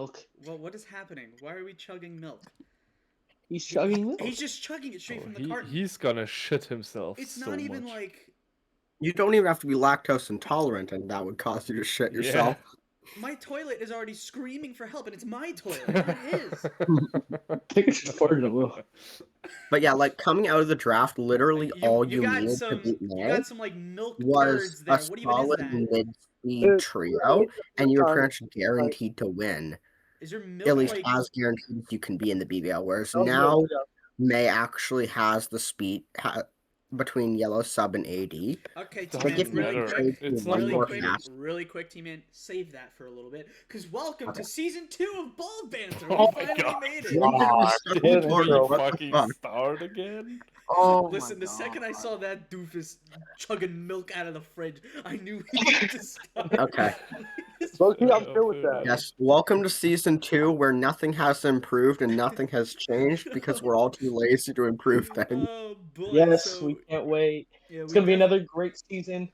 milk. Well, what is happening? Why are we chugging milk? He's chugging milk. He's just chugging it straight from the carton. He's gonna shit himself. It's so not even much. like You don't even have to be lactose intolerant, and that would cause you to shit yourself. my toilet is already screaming for help, and it's my toilet, not his. I think it's just farted a little. But yeah, like coming out of the draft, literally all you got needed some, to beat you May got some like milk was turds there. a What even is solid that? mid-speed trio, and you were pretty much guaranteed to win. Is your milk At least like as guaranteed as you can be in the BBL. Whereas now, May actually has the speed between yellow sub and AD. okay? Doesn't matter. It's not Really quick, T-Man, save that for a little bit, because welcome to season 2 of Ball Banter. Oh We my finally God. made it. Did we What the fucking fuck? start again? Oh, Listen, the second I saw that doofus chugging milk out of the fridge, I knew he needed to stop. Okay. Loki, I'm good with that. Yes, welcome to season 2, where nothing has improved and nothing has changed because we're all too lazy to improve things. Oh boy! Yes, so, we can't wait. yeah, It's gonna be another great season.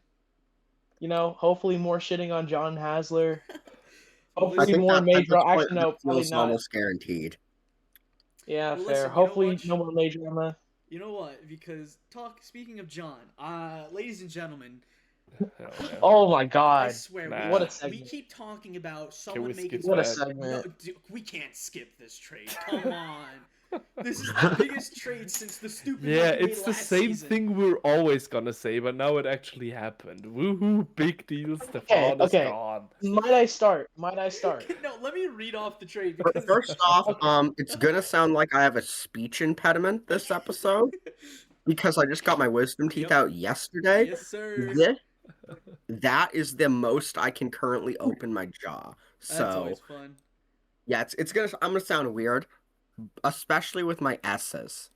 You know, hopefully more shitting on John Hasler. I Hopefully think more that, major. at this point, Actually, no, that probably feels not. almost guaranteed. Yeah, Well, fair. listen, you know Hopefully what? no more major drama. You know what? Because speaking of John, ladies and gentlemen, Hell yeah. Oh my I god. swear, Nah. What a we segment. keep talking about we someone skip making. What a that? segment. No, dude, we can't skip this trade. Come on. This is the biggest trade since the stupid. Yeah, one we made it's the last same season. thing we're always gonna say, but now it actually happened. Woohoo, big deal, Stefan is okay. gone. Might I start? Might I start? No, let me read off the trade because First off, it's gonna sound like I have a speech impediment this episode because I just got my wisdom teeth out yesterday. yes, sir. That is the most I can currently open my jaw. That's So always fun. yeah, I'm gonna sound weird, especially with my S's.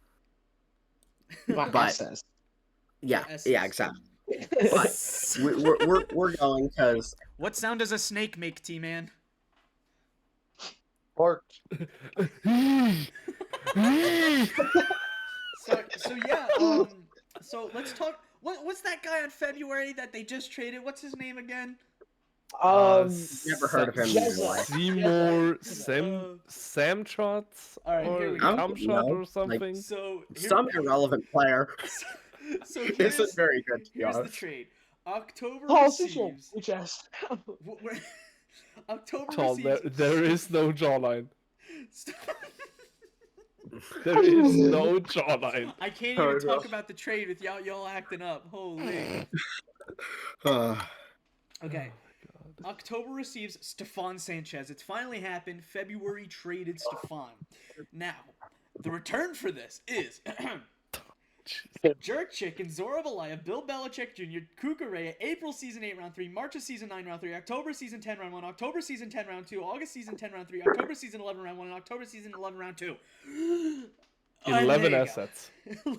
My But- SS. Yeah, S's. yeah, exactly. But we're going because What sound does a snake make, T-Man? Bark. So yeah, so let's talk. What's that guy in February that they just traded? What's his name again? Never heard of him in Yes, my life. Seymour Uh, Samshot all right, here or we go. Cumshot No, or something. So Some irrelevant player. So This here's, is very good. To be here's the honest. trade. October Paul Cecil, receives. which ass. October Tom, receives. there is no jawline. There is no jawline. I can't even talk about the trade with y'all acting up. Holy. Okay. October receives Stefan Sanchez. It's finally happened. February traded Stefan. Now, the return for this is Jerk Chicken, Zora Belaya, Bill Belichick Jr., Kukurea, April season 8 round 3, March of season 9 round 3, October season 10 round 1, October season 10 round 2, August season 10 round 3, October season 11 round 1, and October season 11 round 2. 11 there you assets. go.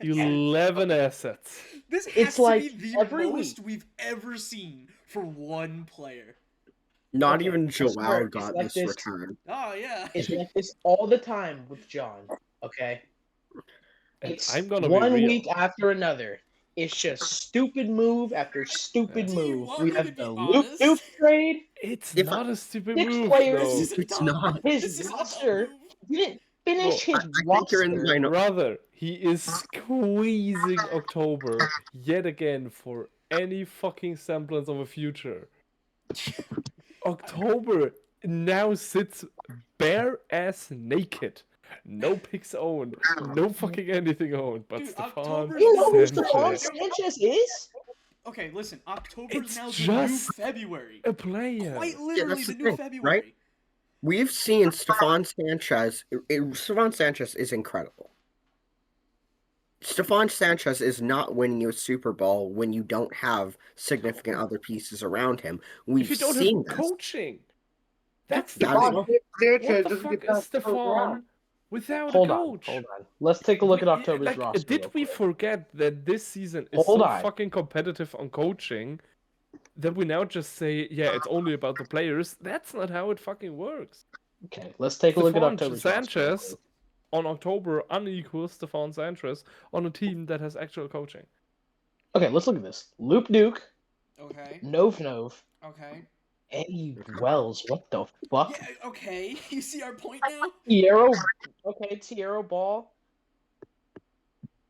11 assets. This has It's to like be the every most we've ever seen for one player. Not Okay, even I swear, Joao it's got like this this. return. Oh, yeah. It's like this all the time with John. Okay. And It's I'm gonna be one real. week after another. It's just stupid move after stupid Do you move. want We me have to be the Luke honest? Duke trade. It's If not a stupid Six move, players- though. It's not. His This is not a roster move. didn't finish Bro, his I think you're in the roster. minority. Brother, he is squeezing October yet again for any fucking semblance of a future. October now sits bare ass naked. No picks owned. No fucking anything owned. But Dude, Stefan October's You know who Sanchez. Stefan Sanchez, Sanchez is? Okay, listen. October's It's now the just new February. a player. Quite literally that's the the new thing, February. right? We've seen Stefan Sanchez. Stefan Sanchez is incredible. Stefan Sanchez is not winning you a Super Bowl when you don't have significant other pieces around him. We've If you don't seen have this. coaching, that's the That is thing. what- Sanchez What the doesn't fuck get is past the first Stefan round. without Hold a on, coach? hold on. Let's take a look at October's Like, roster. did real we quick. forget that this season is Hold so on. fucking competitive on coaching that we now just say, yeah, it's only about the players? That's not how it fucking works. Okay, let's take a look at Stefan October's roster. real Sanchez quick. on October unequals Stefan Sanchez on a team that has actual coaching. Okay, let's look at this. Loop Duke, Okay. Nov, Okay. Eddie Wells, what the fuck? Yeah, okay. You see our point now? Tiero Ball.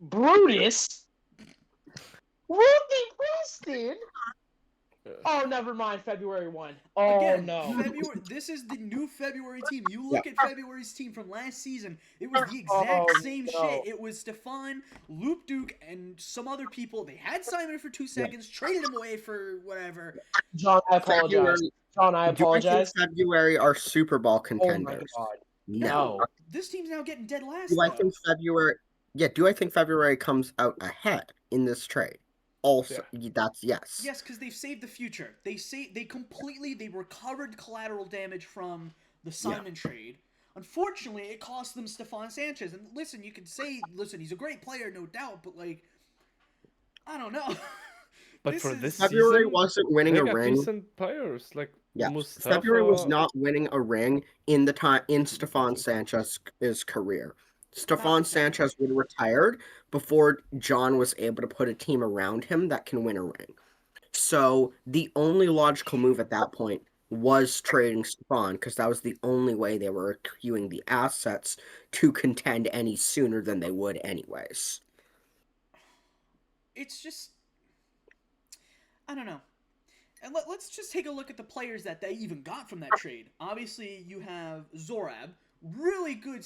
Brutus? Ruthie Preston? Oh, never mind. February 1. Oh, Again, no. February. This is the new February team. You Yeah. look at February's team from last season. It was the exact Oh, same no. shit. It was Stefan, Loop Duke, and some other people. They had Simon for 2 seconds, traded him away for whatever. John, I apologize. February, John, I do I apologize. think February are Super Bowl Oh, my contenders? God. No, No. this team's now getting dead last. Do I though. think February? Yeah. Do I think February comes out ahead in this trade? Also, that's yes. Yes, because they've saved the future. They recovered collateral damage from the Simon trade. Unfortunately, it cost them Stefan Sanchez. And listen, you could say, he's a great player, no doubt, but like, I don't know. But for this February season, wasn't winning they a got ring. decent players like Yeah, Mustafa. February was not winning a ring in the time in Stefan Sanchez's career. Stefan Sanchez would have retired before John was able to put a team around him that can win a ring. So the only logical move at that point was trading Stefan, because that was the only way they were accruing the assets to contend any sooner than they would anyways. It's just, I don't know. And let's just take a look at the players that they even got from that trade. Obviously, you have Zorab, really good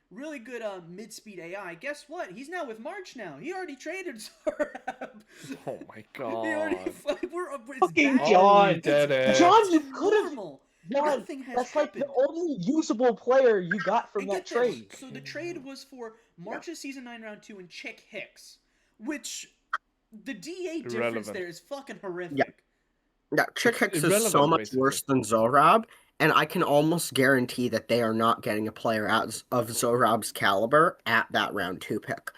really good mid-speed AI. Guess what? He's now with March now. He already traded Zorab. Oh my god. He already, Fucking bad. John. You did it. John, you could have. Normal. John, Nothing has that's happened. like the only usable player you got from And that get this, trade. so the trade was for March's Season 9 Round 2 and Chick Hicks, which the DA difference Irrelevant. there is fucking horrific. Yeah. Yeah, Chick Hicks is irrelevant, so much basically. worse than Zorab, and I can almost guarantee that they are not getting a player out of Zorab's caliber at that round 2 pick.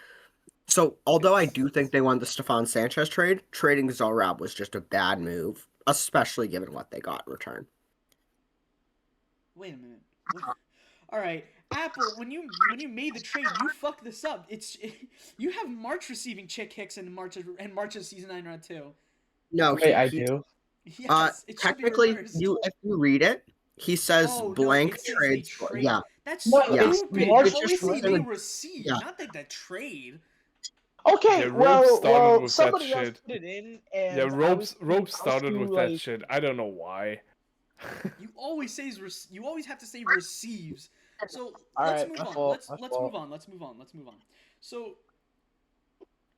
So, although I do think they won the Stefan Sanchez trade, trading Zorab was just a bad move, especially given what they got in return. Wait a minute. All right, Apple. When you made the trade, you fucked this up. You have March receiving Chick Hicks and March's Season 9 Round 2. No, Wait, I do. Yes, it should be technically, reversed. if you read it, he says Oh, blank no, it says trades. they trade. Yeah, That's No, stupid. it's It's March only just say they written- receive, yeah. not that trade. Okay, Yeah, Ropes started well, with somebody that else shit. put it in, and Yeah, I Ropes was started too, with like, that shit. I don't know why. You always you always have to say receives. So All let's right, move my on. fault, Let's my move fault. on. Let's move on. So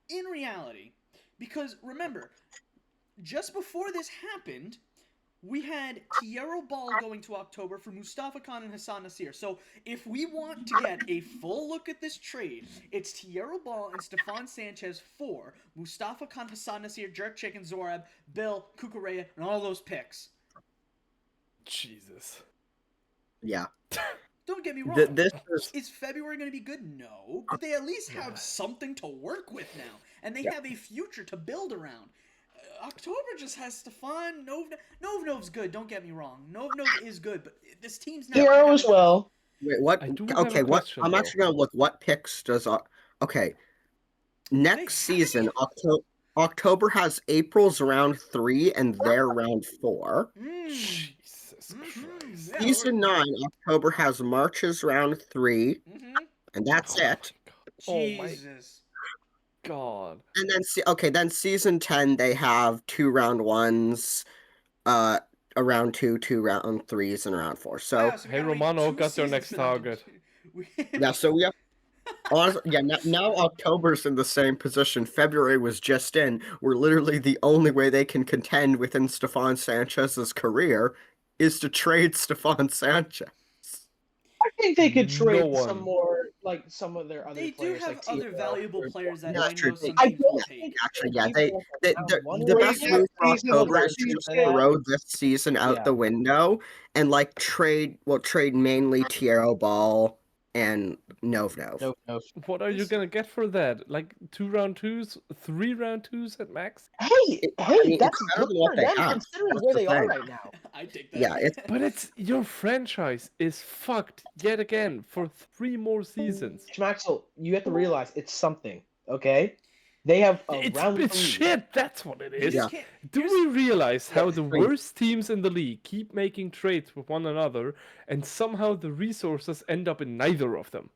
in reality, because remember, just before this happened, we had Tiero Ball going to October for Mustafa Khan and Hassan Nasir. So if we want to get a full look at this trade, it's Tiero Ball and Stefan Sanchez for Mustafa Khan, Hassan Nasir, Jerk Chicken, Zorab, Bill, Kukureya, and all those picks. Jesus. yeah. Don't get me wrong. This Is February going to be good? No. But they at least have something to work with now. And they have a future to build around. October just has Stefan. Novnov's good, don't get me wrong. Novnov is good, but this team's not... Hero as well. Wait, what? I do have Okay, a what? question, I'm though. actually gonna look. What picks does? Okay, next season, October has April's round 3 and their round 4. Jesus Christ. Yeah, Season 9, October has March's round 3, and that's it. Oh my Jesus. god. And then, then season 10, they have 2 round 1s, a round 2, 2 round 3s, and a round 4. So, Wow, so we Hey, gotta wait Romano, 2 got your seasons next for them to- target. yeah, so we have. Honestly, yeah, now October's in the same position. February was just in. We're literally the only way they can contend within Stefan Sanchez's career is to trade Stefan Sanchez. I think they could No trade one. some more, like some of their other They do players. have like other Tito valuable or- players that That's I know true. some I teams will don't take. think Actually, they're yeah, people the round one the right best now. move for Season October was is to just that. throw this season out Yeah. the window and like trade mainly Tiero Ball and Novnov. No. What are you This- gonna get for that? Like 2 round 2s, 3 round 2s at max? Hey, mean, that's it's better good than what for they them have. considering That's where the they are thing. right now. I take that. Yeah, it's But it's your franchise is fucked yet again for 3 more seasons. Maxwell, you have to realize it's something, okay? They have a It's round it's lead. shit. That's what it is. Yeah. Do we realize how the Thanks. worst teams in the league keep making trades with one another, and somehow the resources end up in neither of them?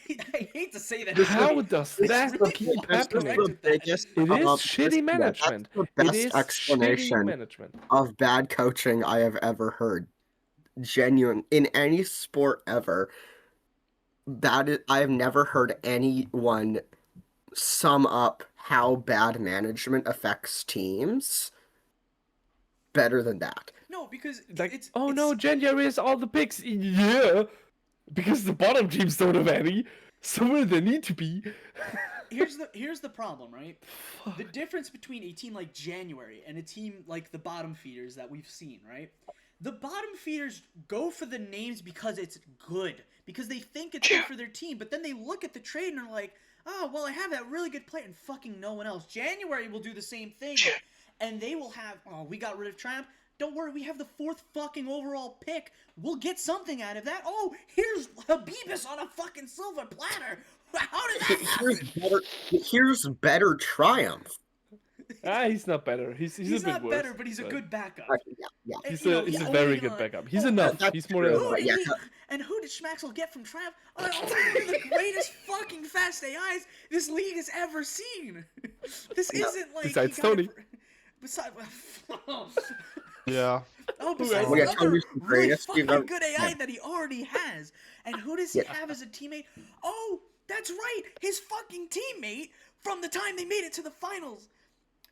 I hate to say that. How does It's that really keep fucking happening? correct with that. biggest, It is shitty that's management. the It best is shitty explanation management. of bad coaching I have ever heard. Genuine in any sport ever. I have never heard anyone sum up how bad management affects teams better than that. No, because Like, it's oh it's, no, January has all the picks. Yeah, because the bottom teams don't have any. Somewhere they need to be. here's the problem, right? The difference between a team like January and a team like the bottom feeders that we've seen, right? The bottom feeders go for the names because it's good, because they think it's good for their team, but then they look at the trade and are like, oh, well, I have that really good player and fucking no one else. January will do the same thing, and they will have, oh, we got rid of Triumph. Don't worry, we have the 4th fucking overall pick. We'll get something out of that. Oh, here's Habibus on a fucking silver platter. How did that happen? Here's better Triumph. He's not better. He's a He's bit not worse, better, but he's a good backup. Yeah. And, He's you a know, he's a only very gonna- good backup. He's oh, enough. that's He's more true, than Who enough. but did yeah, and who did Schmaxel get from Triumph? Oh, one of the greatest fucking fast AIs this league has ever seen. This isn't like Besides he got Tony. it besides, Yeah. oh, besides We the got other Tony's the really greatest we've fucking ever- good AI that he already has. And who does he have as a teammate? Oh, that's right, his fucking teammate from the time they made it to the finals.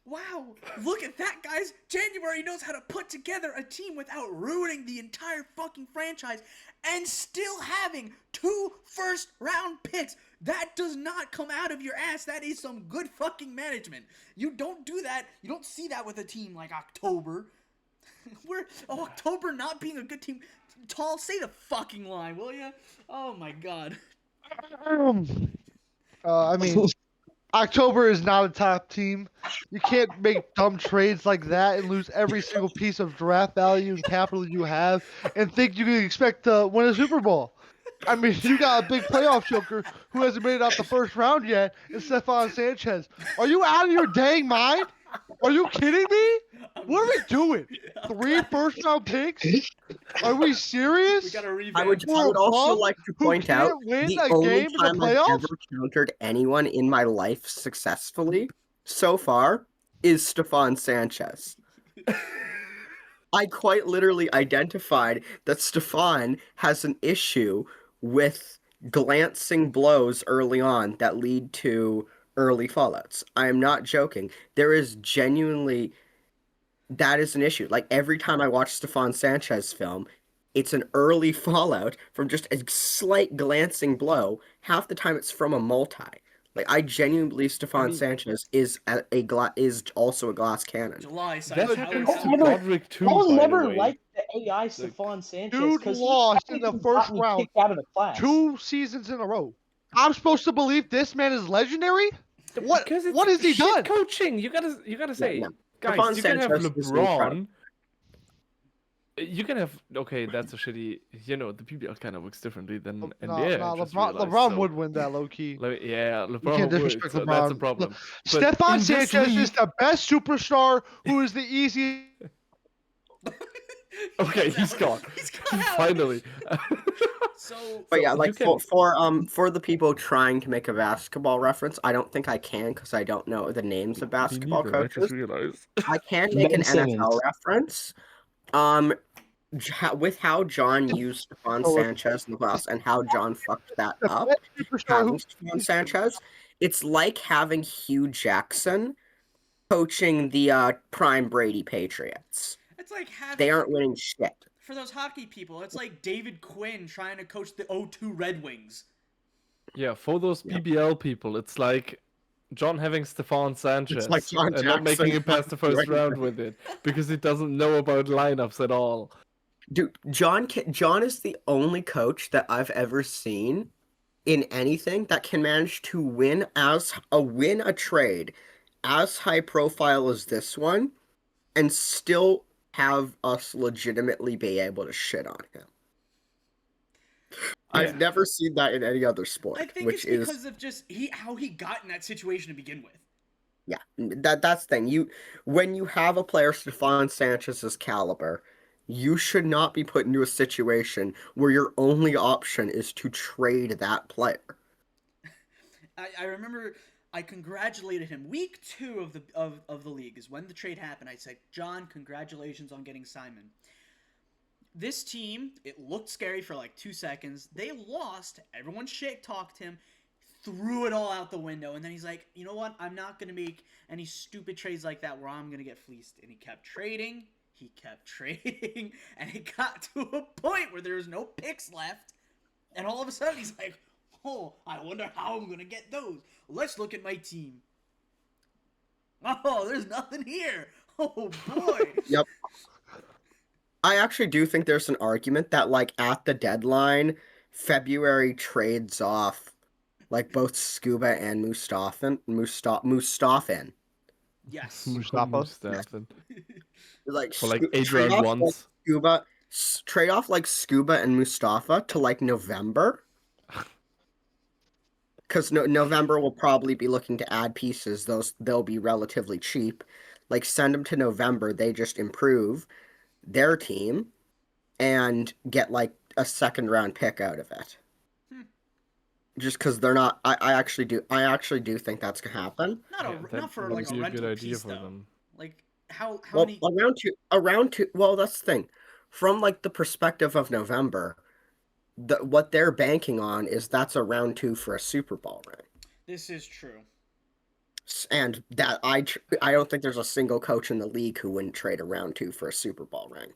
Wow, look at that, guys. January knows how to put together a team without ruining the entire fucking franchise and still having 2 first-round picks. That does not come out of your ass. That is some good fucking management. You don't do that. You don't see that with a team like October. October not being a good team. Tall, say the fucking line, will ya? Oh my god. I mean, October is not a top team. You can't make dumb trades like that and lose every single piece of draft value and capital you have and think you can expect to win a Super Bowl. I mean, you got a big playoff joker who hasn't made it out the first round yet, and Stefan Sanchez. Are you out of your dang mind? Are you kidding me? What are we doing? 3 first-round picks? Are we serious? We gotta revamp. I would For a also bum like to who point out can't win the a only game in the time I've playoffs? ever countered anyone in my life successfully so far is Stefan Sanchez. I quite literally identified that Stefan has an issue with glancing blows early on that lead to early fallouts. I am not joking. There is genuinely that is an issue. Like every time I watch Stefan Sanchez film, it's an early fallout from just a slight glancing blow. Half the time it's from a multi. Like I genuinely believe Stefan Sanchez is is also a glass cannon. July, That Simon happens Howard. to Never- Godric too, I was by never the way. like the AI Stephon Sanchez Dude because lost in the first round kicked out of the class. 2 seasons in a row. I'm supposed to believe this man is legendary? What Because it's what has he shit done? coaching. You gotta say, no. guys, Stephon you can have Sanchez is incredible. LeBron. You can have that's a shitty. You know, the PBL kind of works differently than NBA. I just realized, LeBron so- would win that low key. Yeah, You LeBron can't would. disrespect So that's a LeBron. problem. But Stefan in this Sanchez is league- the best superstar who is the easiest. Okay, he's gone. He's gone out. Finally. So, But yeah, you like can- for the people trying to make a basketball reference, I don't think I can because I don't know the names of basketball Me neither, I coaches. just realized. I can make Ben an Simmons. NFL reference. With how John used Stephon Sanchez in the playoffs and how John fucked that The up, best superstar having who Stephon Sanchez, it's like having Hugh Jackson coaching the prime Brady Patriots. it's like having, They aren't winning shit. for those hockey people, it's like David Quinn trying to coach the 0-2 Red Wings. Yeah, for those PBL people, it's like John having Stefan Sanchez like John and not making Jackson it past the first right round with it because he doesn't know about lineups at all. Dude, John is the only coach that I've ever seen in anything that can manage to win a trade as high profile as this one and still have us legitimately be able to shit on him. I've never seen that in any other sport, I think which it's is because of just how he got in that situation to begin with. yeah. That's the thing. When you have a player Stefan Sanchez's caliber, you should not be put into a situation where your only option is to trade that player. I remember I congratulated him. Week 2 of the league is when the trade happened. I said, John, congratulations on getting Simon. This team, it looked scary for like 2 seconds. They lost. Everyone shit talked him, threw it all out the window, and then he's like, you know what? I'm not going to make any stupid trades like that where I'm going to get fleeced. And he kept trading. And it got to a point where there was no picks left. And all of a sudden, he's like, oh, I wonder how I'm going to get those. Let's look at my team. Oh, there's nothing here. Oh, boy. Yep. I actually do think there's an argument that, like, at the deadline, February trades off, like, both Scuba and Mustafin. Yes. Mustafa. Like, For like 8 trade round off, like, ones. trade off, like, Scuba and Mustafa to, like, November. Because November will probably be looking to add pieces. They'll be relatively cheap. Like, send them to November. They just improve their team and get like a second round pick out of it. Just because they're not, I actually do think that's gonna happen. Not for like a rental piece though. Them. Like how many? Around two. Well, that's the thing. From like the perspective of November, what they're banking on is that's a round 2 for a Super Bowl ring. This is true. And that I don't think there's a single coach in the league who wouldn't trade a round 2 for a Super Bowl ring.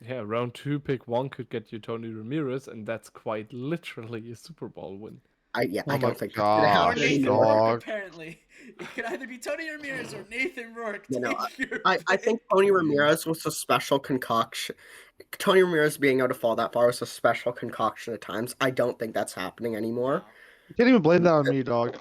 Yeah, round 2, pick 1 could get you Tony Ramirez, and that's quite literally a Super Bowl win. I don't think that's gonna Or happen. Nathan Rourke, apparently. It could either be Tony Ramirez or Nathan Rourke. I think Tony Ramirez was a special concoction. Tony Ramirez being able to fall that far was a special concoction at times. I don't think that's happening anymore. You can't even blame that on me, dog.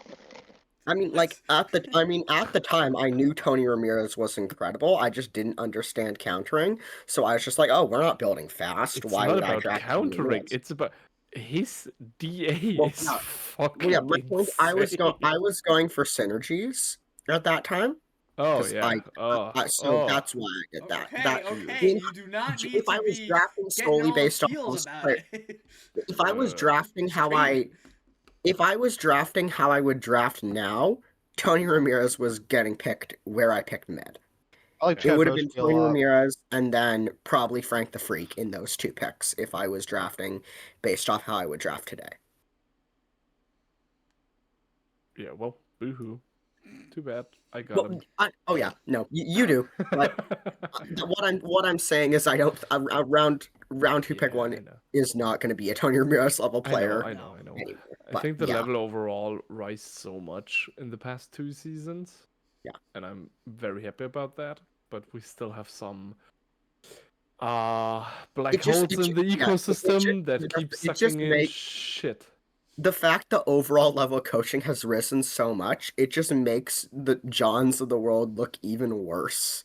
I mean, at the time, I knew Tony Ramirez was incredible. I just didn't understand countering, so I was just like, "Oh, we're not building fast. Why would I draft countering? It's about his DA is fucking my point, I was insane. going for synergies at that time. Oh yeah. So that's why I did that. Okay. You do not need if to I was be drafting solely based on if I was drafting if I was drafting how I would draft now, Tony Ramirez was getting picked where I picked mid. It would have been Tony Ramirez and then probably Frank the Freak in those 2 picks if I was drafting based off how I would draft today. Yeah, well, boo-hoo. Too bad. I got him. You do. But what I'm saying is I don't round 2 pick 1 is not going to be a Tony Ramirez level player. I know. Anymore. I think the level overall rise so much in the past 2 seasons. Yeah. And I'm very happy about that. But we still have some black holes in the ecosystem that keep sucking in shit. The fact the overall level of coaching has risen so much, it just makes the Johns of the world look even worse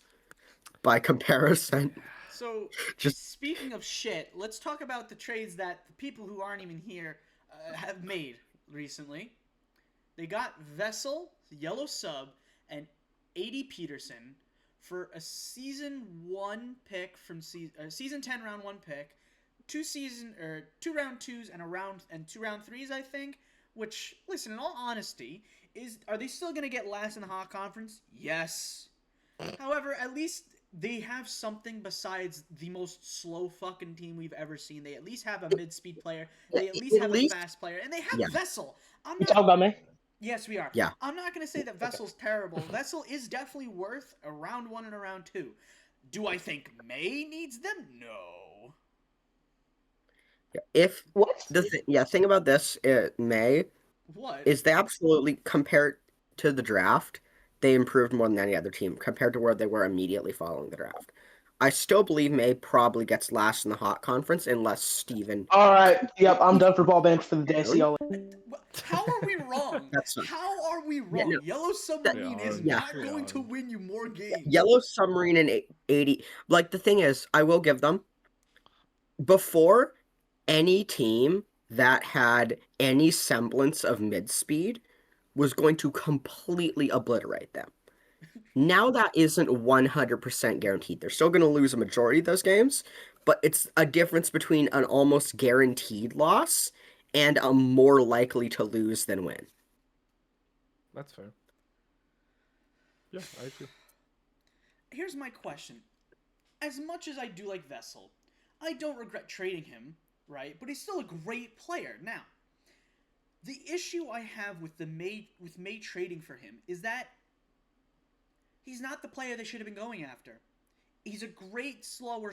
by comparison. So, speaking of shit, let's talk about the trades that the people who aren't even here have made recently. They got Vessel, Yellow Sub, and A.D. Peterson for a season 1 pick from season 10 round 1 pick. 2 round 2s and 2 round 3s, I think. Which, listen, in all honesty, are they still gonna get last in the Hawk Conference? Yes. However, at least they have something besides the most slow fucking team we've ever seen. They at least have a mid-speed player. They at least have a fast player, and they have Vessel. You talking about me? Yes, we are. Yeah. I'm not gonna say that Vessel's terrible. Vessel is definitely worth a round 1 and a round 2. Do I think May needs them? No. Thing about this, May, what is they absolutely, compared to the draft, they improved more than any other team compared to where they were immediately following the draft. I still believe May probably gets last in the Hawk Conference unless Steven... All right. Yep, I'm done for Ball Banter for the day. See y'all later. How are we wrong? How are we wrong? Yellow Submarine is not going to win you more games. Yellow Submarine and 80... Like, the thing is, I will give them... Before any team that had any semblance of mid speed was going to completely obliterate them. Now that isn't 100% guaranteed. They're still going to lose a majority of those games, but it's a difference between an almost guaranteed loss and a more likely to lose than win. That's fair. Yeah, I agree. Here's my question. As much as I do like Vessel, I don't regret trading him, right? But he's still a great player. Now, the issue I have with May trading for him is that he's not the player they should have been going after. He's a great slower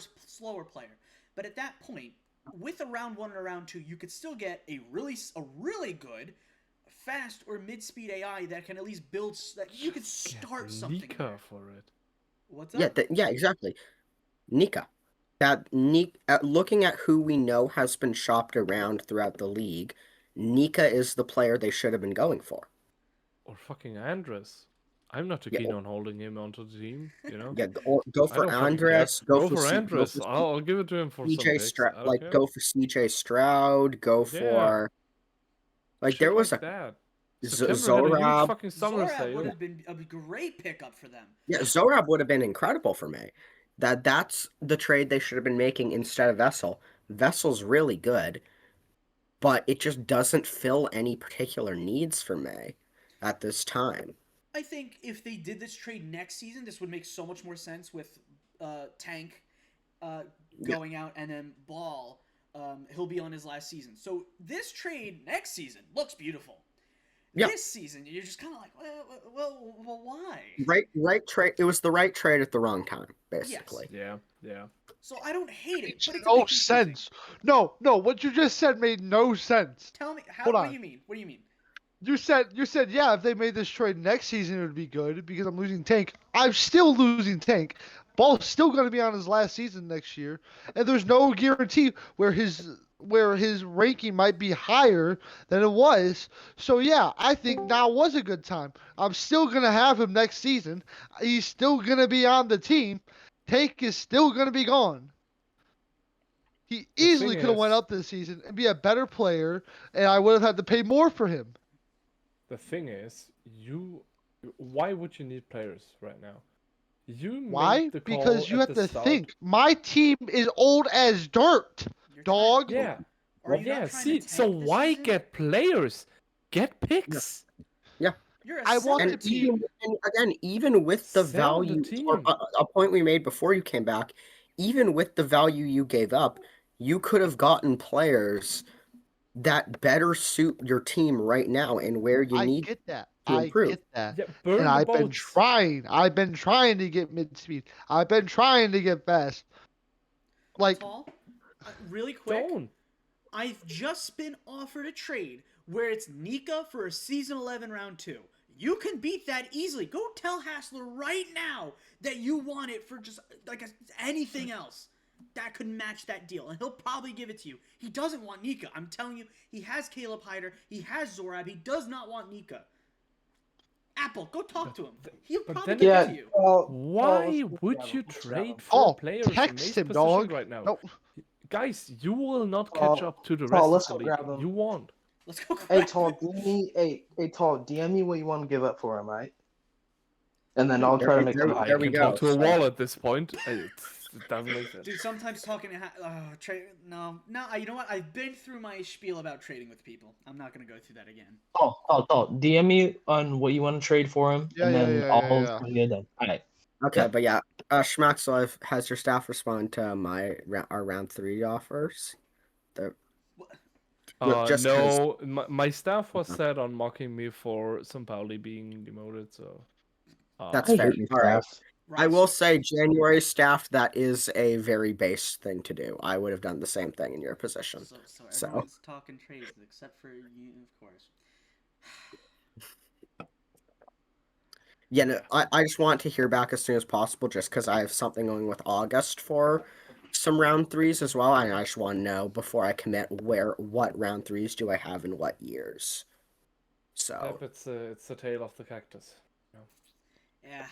player, but at that point, with a round 1 and a round 2, you could still get a really good fast or mid-speed AI that can at least build that you could start something. Nika there. for it. What's up? Yeah, exactly. Nika. Looking at who we know has been shopped around throughout the league, Nika is the player they should have been going for. Or fucking Andres. I'm not too Yeah, keen on holding him onto the team, you know? Yeah, I go for don't fucking care. Andres. Go for Andres. I'll give it to him for some CJ picks. Stroud. I don't Like care. go for CJ Stroud. Go Yeah. for like Shit there was like a that. Z- September had a huge Zorab. fucking summer Zorab would sale. have been a great pickup for them. Yeah, Zorab would have been incredible for me. That's the trade they should have been making instead of Vessel. Vessel's really good, but it just doesn't fill any particular needs for me at this time. I think if they did this trade next season, this would make so much more sense with Tank going out and then Ball. He'll be on his last season. So this trade next season looks beautiful. Yeah. This season, you're just kind of like, well, why? Right trade. It was the right trade at the wrong time, basically. Yeah. So I don't hate it, Makes but it's no a bit confusing. sense. No, what you just said made no sense. Tell me, Hold what on. do you mean? What do you mean? You said, yeah, if they made this trade next season, it would be good because I'm losing Tank. I'm still losing Tank. Ball's still going to be on his last season next year, and there's no guarantee where his ranking might be higher than it was. So yeah, I think now was a good time. I'm still going to have him next season. He's still going to be on the team. Tank is still going to be gone. He easily could have went up this season and be a better player, and I would have had to pay more for him. The thing is, why would you need players right now? Why? Made the call Because you at have the to start. think. My team is old as dirt, You're dog. Yeah. Are you Yeah, not trying see, to so tank this why season? get players? Get picks. You're a I want separate to team. Even with the Sell the value, team. a point we made before you came back, even with the value you gave up, you could have gotten players that better suit your team right now and where you I need get that. to improve. I get that. Yeah, burn And the I've been boats. trying. I've been trying to get mid speed. I've been trying to get fast. Like, Tall, really quick. Don't. I've just been offered a trade where it's Nika for a season 11 round 2. You can beat that easily. Go tell Hassler right now that you want it for just like anything else that could match that deal, and he'll probably give it to you. He doesn't want Nika. I'm telling you, he has Caleb Hyder. He has Zorab. He does not want Nika. Apple, go talk to him. He'll but probably then give it Yeah. to you. Why would you trade for players in text May's him, position dog. right now? No. Guys, you will not catch Tall, up to the Tall, rest let's of the go grab league. him. You won't. Let's go. Hey, grab Tall, it. Tall, DM me what you want to give up for him, right? And then I'll try to make him There I higher. we can talk go. to a wall at this point. It doesn't make sense. Dude, sometimes talking to no, you know what? I've been through my spiel about trading with people. I'm not gonna go through that again. Tall, DM me on what you want to trade for him, Yeah, and then yeah. I'll get done. All right. Okay, Yeah. but yeah, Schmaxlife, has your staff respond to our round 3 offers? Just 'cause- No, my staff was set on mocking me for Pauli being demoted, so. That's I fair. hate your All right. staff. I will say, January staff, that is a very base thing to do. I would have done the same thing in your position. So everyone's talking trades except for you, of course. Yeah, no, I just want to hear back as soon as possible, just because I have something going with August for some round 3s as well, and I just want to know before I commit what round 3s do I have in what years. So Yep, it's the tail of the cactus. Yeah.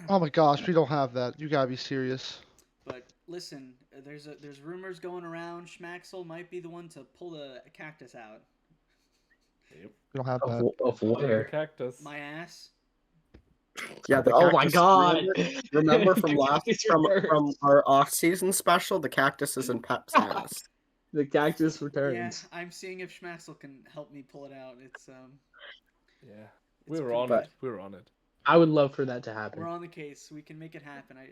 Oh my gosh, we don't have that. You gotta be serious. But listen, there's rumors going around. Schmaxel might be the one to pull the cactus out. Yep. We don't have that. Of The where? cactus. My ass. Yeah, the Oh my cactus. god! Remember from The last cactus from returns. our off-season special, the cactus is in Pep's ass. The cactus Yeah, returns. I'm seeing if Schmaxel can help me pull it out. It's Yeah. It's We're pretty on good. it. We're on it. I would love for that to We're happen. on the case. We can make it happen. I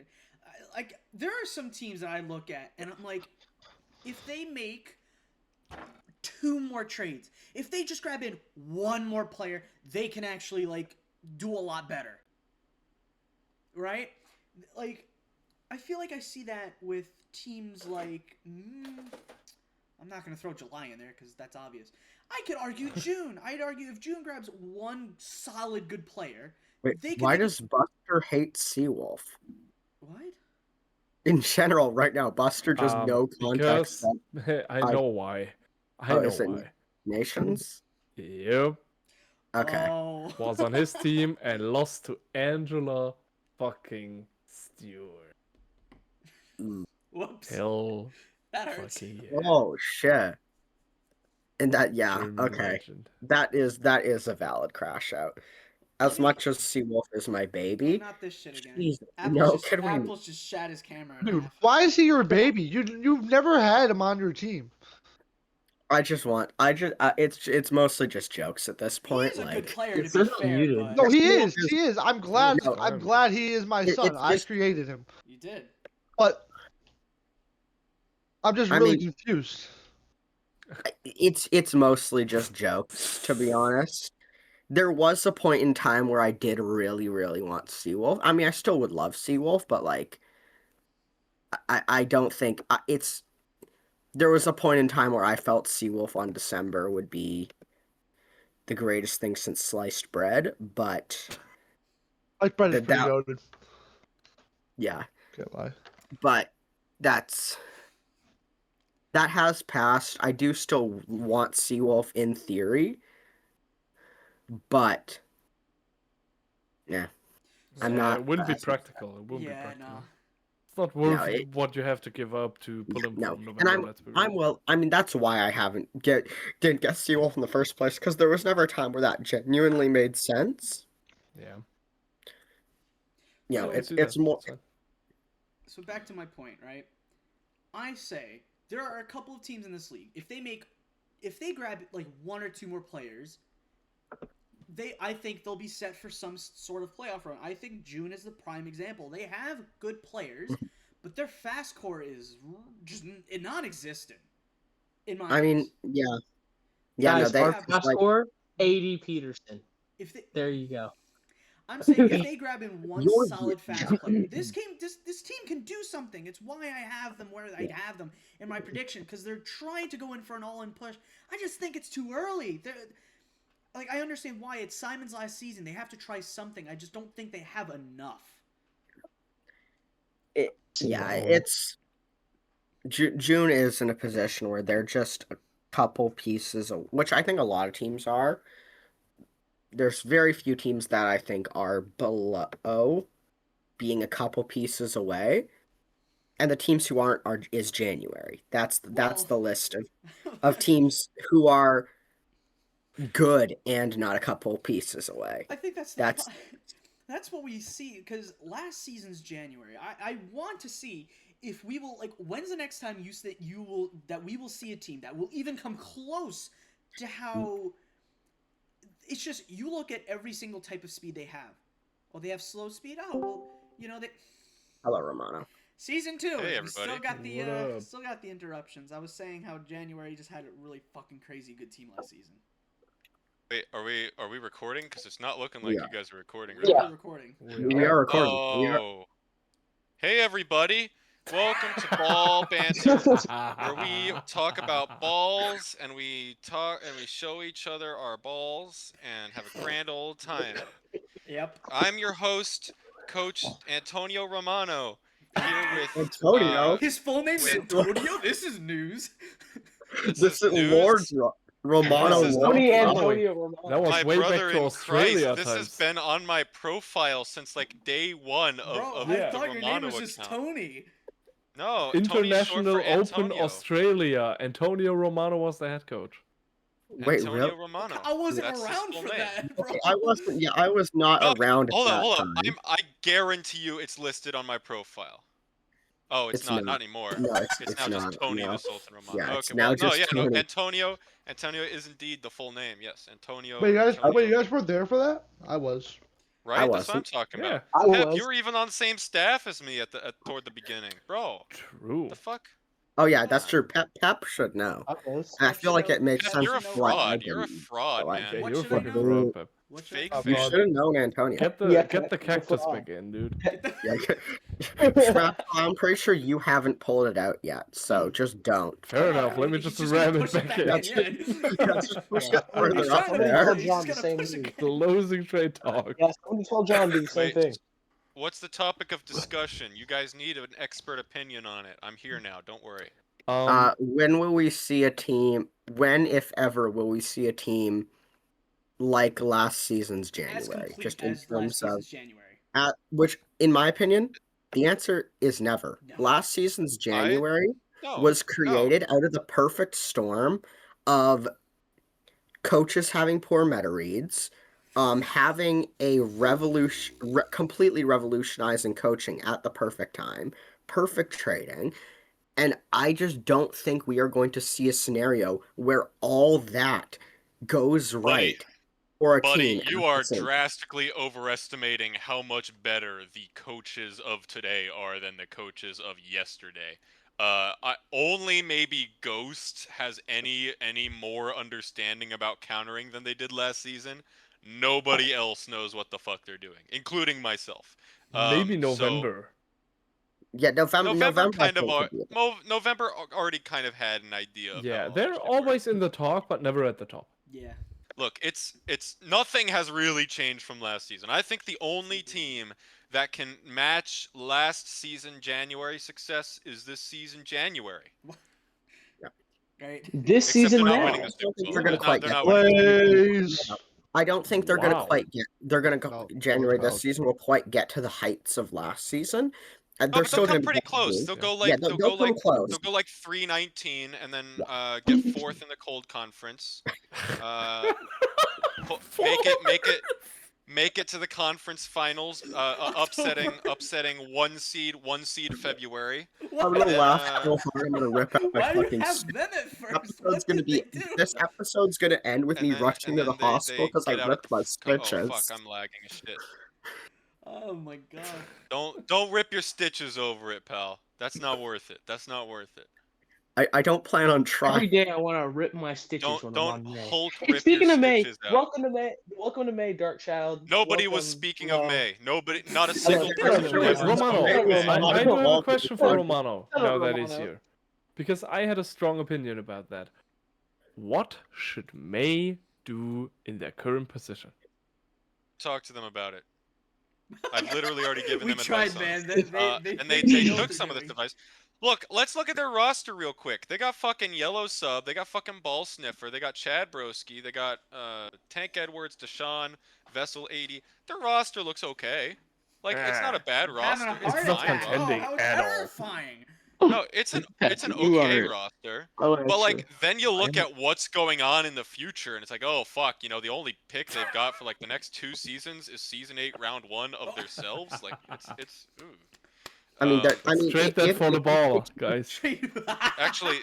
like. There are some teams that I look at and I'm like, if they make 2 more trades, if they just grab in 1 more player, they can actually like do a lot better. Right? Like, I feel like I see that with teams like. I'm not gonna throw July in there because that's obvious. I could argue June. I'd argue if June grabs 1 solid good player. Wait, They can why make does Buster hate Seawolf? What? In general, right now, Buster just no context. Because I know why. I Oh, know is it why. Nations? Yep. Okay. Oh. Was on his team and lost to Angela fucking Stewart. Whoops. Hell That hurts. fucking yeah. Oh shit. And that, yeah, German okay. legend. That is a valid crash out. As much as Seawolf is my Oh, baby. not this shit again. Jeez, Apples, no, just, can we- Apples just shat his camera in Dude, half. why is he your baby? You've never had him on your team. It's mostly just jokes at this point. He's a good Like, player, to It's be not fair, muted. but No, he Yeah, is. He is. I'm glad. No, I'm glad he is my son. it's I just- created him, you did. but I'm just I really mean- confused. it's mostly just jokes, to be honest. There was a point in time where I did really, really want Seawolf. I mean, I still would love Seawolf, but like, I don't think it's. There was a point in time where I felt Seawolf on December would be the greatest thing since sliced bread, but Like Brett is that- pretty that- goated. yeah, Can't lie. but that has passed. I do still want Seawolf in theory, but yeah, I'm Yeah, not. It wouldn't be practical. It wouldn't be Yeah, practical. no. It's not worth No, it- what you have to give up to pull him No, from and November. Let's be real. I mean, that's why I didn't get Seawolf in the first place, because there was never a time where that genuinely made sense. Yeah. You know, I it's see that. more. It's fine. So back to my point, right? I say there are a couple of teams in this league. If they grab like 1 or 2 more players, I think they'll be set for some sort of playoff run. I think June is the prime example. They have good players, but their fast core is just non-existent. In my I mean, eyes. yeah, Guys, no, our have, fast like- score, 80 Peterson. If they, There you go. I'm saying if they grab in 1 You're- solid fast player, this team can do something. It's why I have them where I have them in my prediction, because they're trying to go in for an all-in push. I just think it's too early. Like, I understand why it's Simon's last season. They have to try something. I just don't think they have enough. yeah, No. it's June is in a position where they're just a couple pieces, which I think a lot of teams are. There's very few teams that I think are below being a couple pieces away, and the teams who aren't is January. That's the list of teams who are good and not a couple pieces away. I think That's- that's what we see, because last season's January. I want to see if we will, like, when's the next time that we will see a team that will even come close to how. It's just, you look at every single type of speed they have. Well, they have slow speed. Oh, well, you know, they. Hello, Romano. Season 2. Hey, we still everybody. got What up? the interruptions. I was saying how January just had a really fucking crazy good team last season. Wait, are we recording? Because it's not looking like Yeah. you guys are recording. We're Right? recording. We are recording. We are- Oh. Hey, everybody. Welcome to Ball Banter, where we talk about balls and we show each other our balls and have a grand old time. Yep. I'm your host, Coach Antonio Romano, here with Antonio? His full name's Wait. Antonio? This is news. This is news. Lord Romano. This is Tony Romano. Antonio Romano. That was My way back brother to in Australia Christ. This has times. been on my profile since like day 1 of, Bro, of I the thought your name Romano was just account. Tony. No, Tony's short International for Open Antonio. Australia. Antonio Romano was the head coach. Wait, Antonio really? Romano. I wasn't That's his around full for name. that, bro. Okay, I wasn't. Yeah, I was not No, around at hold on, that hold on. time. I guarantee you it's listed on my profile. Oh, it's not anymore. No, it's now not. just Tony No. the Sultan Romano. Yeah, it's Okay, now well, no, just yeah, no, Tony. Antonio is indeed the full name. Yes, Antonio. Wait, you Antonio, guys were there for that? I was. right? That's what I'm wasn't. talking Yeah. about. I Pep, was. you were even on the same staff as me toward the beginning, bro. True. The fuck? Oh yeah, that's God. true. Pep should know. I was. And I feel like it makes Pep, sense you're a why I fraud. You're a didn't. fraud, Why- man. Yeah, What you're should I fucking know? fraud, Pep. What should Fake I know? You fan. should have known Antonio. Get the Yeah, get the that's cactus why. back in, dude. Yeah, I'm pretty sure you haven't pulled it out yet, so just don't. Fair enough. Let me He's just gonna ram it push back in, in. yeah. Just push it Yeah. further He's up trying to there. pull, he's John, just the gonna same push thing. again. Closing trade talk. Yeah, somebody told John to do the same Wait, thing. What's the topic of discussion? You guys need an expert opinion on it. I'm here now. Don't worry. When will we see a team? When, if ever, will we see a team like last season's As January? complete Just in as last terms of season's January. which, in my opinion, the answer is never. No. Last season's January No. was created out of the perfect storm of coaches having poor meta reads, having a completely revolutionizing coaching at the perfect time, perfect trading, and I just don't think we are going to see a scenario where all that goes right for a Buddy, team. you at are the same- drastically overestimating how much better the coaches of today are than the coaches of yesterday. Only maybe Ghost has any more understanding about countering than they did last season. Nobody else knows what the fuck they're doing, including myself. Maybe so- November. Yeah, November kind I of think would be November already kind of had an idea of Yeah, how all they're that shit always works. in the talk, but never at the top. Yeah. Look, it's nothing has really changed from last season. I think the only team that can match last season January success is this season January. Right. This Except season they're not now. winning the Super Bowl. They're gonna quite They're get not there. winning. Plays. I don't think they're going Wow. to quite get. They're going to No, January no this doubt. season will quite get to the heights of last season. And No, they're but still they'll come going to pretty close. They'll go like yeah, they'll they'll go come like close. they'll go like 3-19 and then get fourth in the cold conference. Make it to the conference finals, upsetting one seed February. I'm gonna then, laugh so hard. I'm gonna rip out my Why do you fucking. have them at first? Episode's What gonna did be. they do? This episode's gonna end with And me then- rushing to and the then they hospital because I get out ripped my Oh stitches. fuck, I'm lagging as shit. Oh my god. Don't rip your stitches over it, pal. That's not worth it. That's not worth it. I don't plan on Every trying. day I want to rip my stitches when Don't I'm on May. Hulk Hey, rip speaking your of May, stitches out. welcome to May, Dark Child. Nobody was Welcome, speaking well, of May. Nobody, not a single no, person no, Wait, was Romano, talking Romano, about May. I do have a Romano. question for Romano Shut up, now that he's Romano. here. Because I had a strong opinion about that. What should May do in their current position? Talk to them about it. I've literally already given We them tried, advice on man. it. And they know what took they're some of this doing. advice. Look, let's look at their roster real quick. They got fucking Yellow Sub. They got fucking Ball Sniffer. They got Chad Broski. They got Tank Edwards, Deshaun, Vessel 80. Their roster looks okay. Like it's not a bad Having roster. a It's heart not fine. attack. contending Oh, how at all. terrifying. No, it's an You okay are- roster. Oh, But that's like true. then you look at what's going on in the future and it's like, oh fuck, the only pick they've got for like the next 2 seasons is season 8 round 1 of themselves. Like it's ooh. I mean, Trade that for the ball, guys. Actually,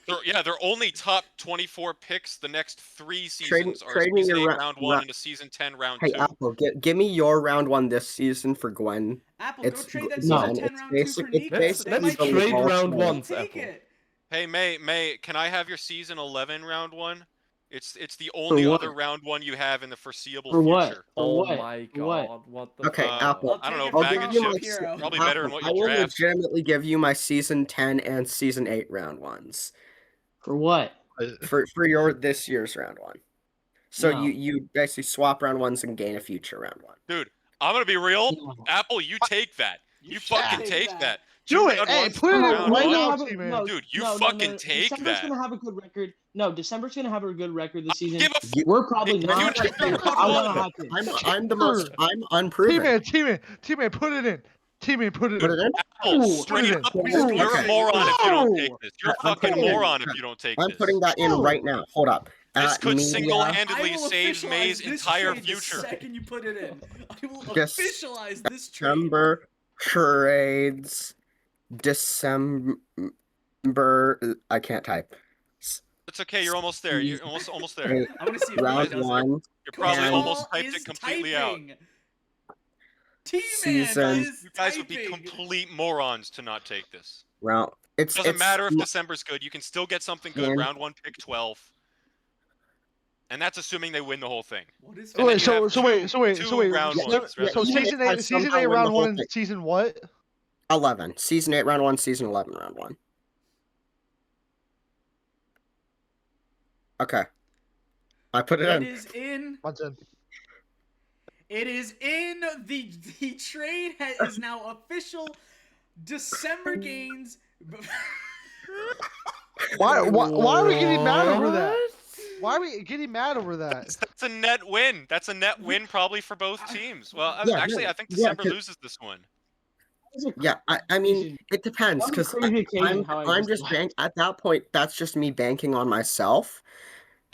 they're only top 24 picks the next 3 Trading- seasons are trading season 8 your round 1 into season 10 round Hey 2. Apple, give me your round one this season for Gwen. Apple, It's- go trade that no, season 10 it's round 2 for basic- Nico. Let's They might trade take it. round They'll ones, take Apple. it. Hey May, can I have your season 11 round 1? It's the only what? other round 1 you have in the foreseeable For what? future. For Oh what? my For what? god, what the Okay, fuck? Apple. I don't I'll know, take it bag from of Carl chips. Shapiro. Probably better than Apple, what I you'll will draft. legitimately give you my season 10 and season 8 round ones For what? for your this year's round one. So No. you basically swap round ones and gain a future round one. Dude, I'm gonna be real. No. Apple, you take that. You fucking take that. Do Two it. round Hey, ones put it for in round right one? now, December's T-Man. gonna have Dude, you fucking take December's that. gonna have a good record. No, December's gonna have a good record this season. Give a f- We're probably If you not. take round I'm one, gonna have to. I'm the most I'm unproven. T-Man, put it in. Teammate, put it Put in. it in. Apple, Put straight it in. up. We You're a scored. moron if you don't take No! this. You're a I'm fucking putting it in. moron if you don't take I'm this. putting that in right now. Hold up. This could Media, I single-handedly will save officialize May's this entire trade future. the second you put it in. I will Just officialize this trade. December trades. December. I can't type. It's okay. You're almost there. You're almost there. Hey, I want to see if round Ray does it. one. You're probably And- almost Paul typed is it completely out. typing. T-Man Season- is You guys would be typing. complete morons to not take this. Round. It's Doesn't matter if December's good. You can still get something good. And- Round 1, pick 12. And that's assuming they win the whole thing. What is And then Wait, you so have so two- wait, so wait, two so wait. round So, ones, so round two. season I 8, season somehow 8, win the round whole 1, and thing. season what? 11. Season 8, round 1. Season 11, round 1. Okay. I put it It in. is in. What's in? It is in. The trade is now official. December gains. Why are we getting mad over that? Why are we getting mad over that? That's a net win. That's a net win probably for both teams. Well, Yeah, actually, yeah, I think yeah, December 'cause- loses this one. Yeah, I mean, Season. it depends That was because a crazy occasion how I I'm just at that point. That's just me banking on myself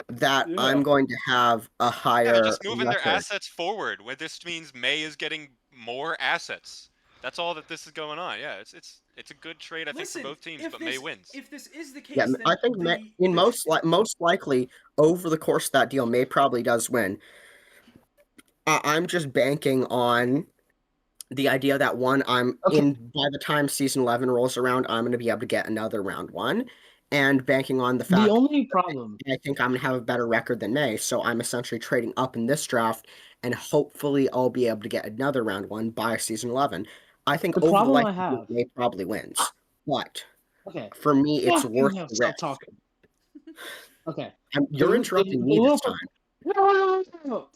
that Yeah. I'm going to have a Yeah, higher they're just moving their record. assets forward. Where this means May is getting more assets. That's all that this is going on. Yeah, it's a good trade I think Listen, for both teams, if but this, May wins. If this is the case, Yeah, then I think most likely over the course of that deal, May probably does win. I'm just banking on the idea that I'm Okay. in by the time season 11 rolls around, I'm going to be able to get another round 1, and banking on the fact The only problem. I think I'm going to have a better record than May, so I'm essentially trading up in this draft, and hopefully I'll be able to get another round 1 by season 11. I think The over the problem life I of have- May probably wins, but Okay. for me, it's Fucking worth hell, the stop risk. talking. Okay. You're The- interrupting the me little this pro- time. No.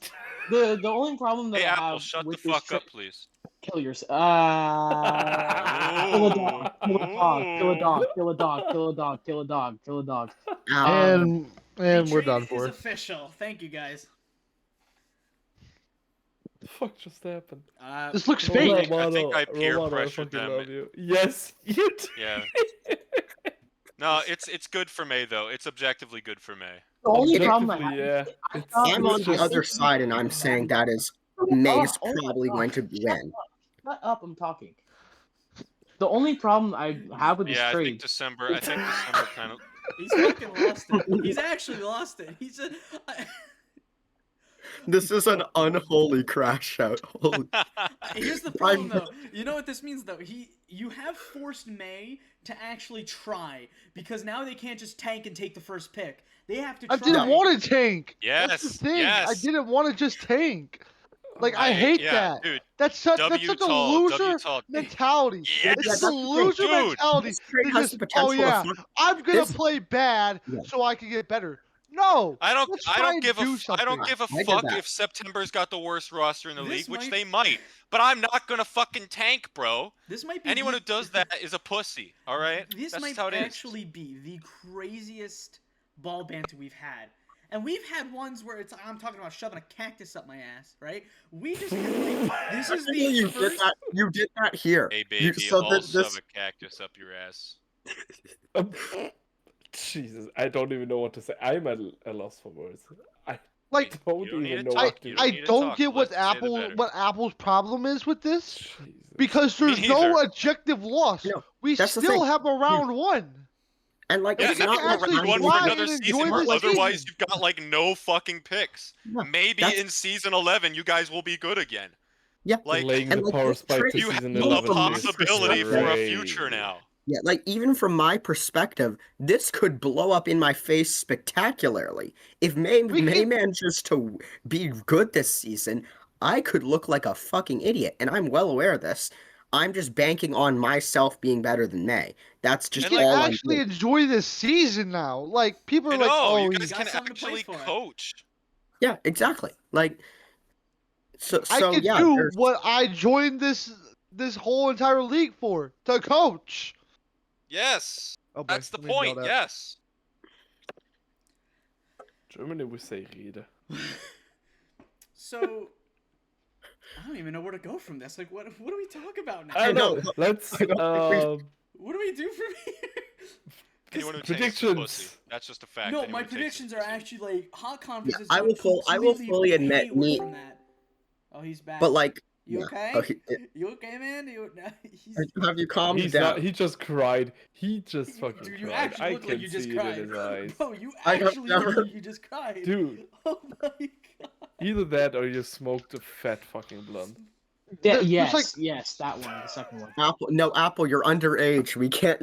The only problem that Hey, I Apple, have shut the with this fuck trade. up, please. Kill yourself. Kill a dog. Kill a dog. Kill a dog. Kill a dog. Kill a dog. Kill a dog. Kill a dog. And the we're trade done is for. official. Thank you guys. The fuck just happened? This looks I fake. think- I think I peer Romano, pressured fucking them. love you. Yes, you did. Yeah. No, it's good for May though. It's objectively good for May. The only Objectively, problem I have. yeah. I It's- thought- I'm on the just- other side, and I'm saying that is May's probably going to win. Shut up! I'm talking. The only problem I have with this Yeah, I think trade. December kind of. He's fucking lost it. He's actually lost it. He's a. This is an unholy crash out. Holy. Here's the problem, though. You know what this means, though. You have forced May to actually try because now they can't just tank and take the first pick. They have to try. I didn't want to tank. Yes, That's the thing. yes. I didn't want to just tank. Like I hate yeah, that. dude. That's such a W loser tall. mentality. Yes, It's that's a the thing, loser dude. mentality. This trade to has just, the potential oh yeah, to fuck. I'm gonna This- play bad Yeah. so I can get better. No, I don't. let's I try don't and give a. do I don't something. give a I did fuck that. if September's got the worst roster in the This league, which might- they might. But I'm not gonna fucking tank, bro. This might be Anyone the- who does that is a pussy. All right. This That's might how it is. actually be the craziest ball banter we've had. And we've had ones where it's I'm talking about shoving a cactus up my ass, right? We just had, like, this is the You did first that. You did that here. Hey baby, so I'll this- shove a cactus up your ass. Jesus, I don't even know what to say. I'm at a loss for words. I Like don't You don't need even to know talk. what to You do. I need to don't talk. get what The less to say, the better. Apple's problem is with this Jesus. because Me there's no neither. objective loss. No, We that's the still thing. have a round 1. And like, Yeah, we it's can not like actually round one try for and another enjoy season. this Otherwise, season. you've got like no fucking picks. Yeah, Maybe that's- in season 11, you guys will be good again. Yeah, Like Laying and the like power this spike trade- to you season have 11 a is possibility for a great. future now. yeah, like even from my perspective, this could blow up in my face spectacularly. If May manages to be good this season, I could look like a fucking idiot, and I'm well aware of this. I'm just banking on myself being better than May. That's just And, You like, all can I'm actually doing. enjoy this season now. Like people I are like, know, oh, you he's guys got can something to play actually for. coach. Yeah, exactly. Like, so I can yeah, do there's- what I joined this whole entire league for, to coach. Yes, Oh, boy, that's the let me yell point. that. Yes. Germany would say Rede. So I don't even know where to go from this. Like, what do we talk about now? I don't know. know. Let's I don't think What do we do from here? Anyone who takes the pussy. predictions. That's just a fact. No, Anyone my who takes the predictions are pussy. actually like hot conference is I going will completely fully admit hayward me. from that. Oh, he's back. But like, you yeah. okay? Okay, You okay, man? He's, have you calmed He's down? not. He just cried. He just fucking dude, you cried. actually I look can like you just see cried. it in his eyes. Bro, you I have actually look never- like you just cried. Dude, Oh my god. either that or you smoked a fat fucking blunt. There's Yes, like- yes, that one, the second one. Apple, you're underage.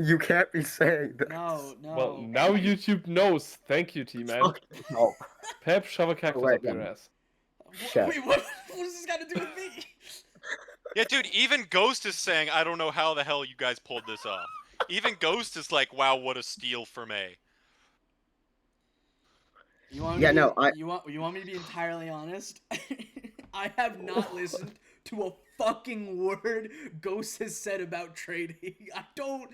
You can't be saying that. No. Well, now YouTube knows. Thank you, T-Man. No. Pep, shove a cactus Right, up your yeah. ass. Shut. Wait, what does this got to do with me? Yeah, dude. Even Ghost is saying, "I don't know how the hell you guys pulled this off." Even Ghost is like, "Wow, what a steal for May." You want me Yeah, to no, be, you want me to be entirely honest? I have not listened to a fucking word Ghost has said about trading. I don't.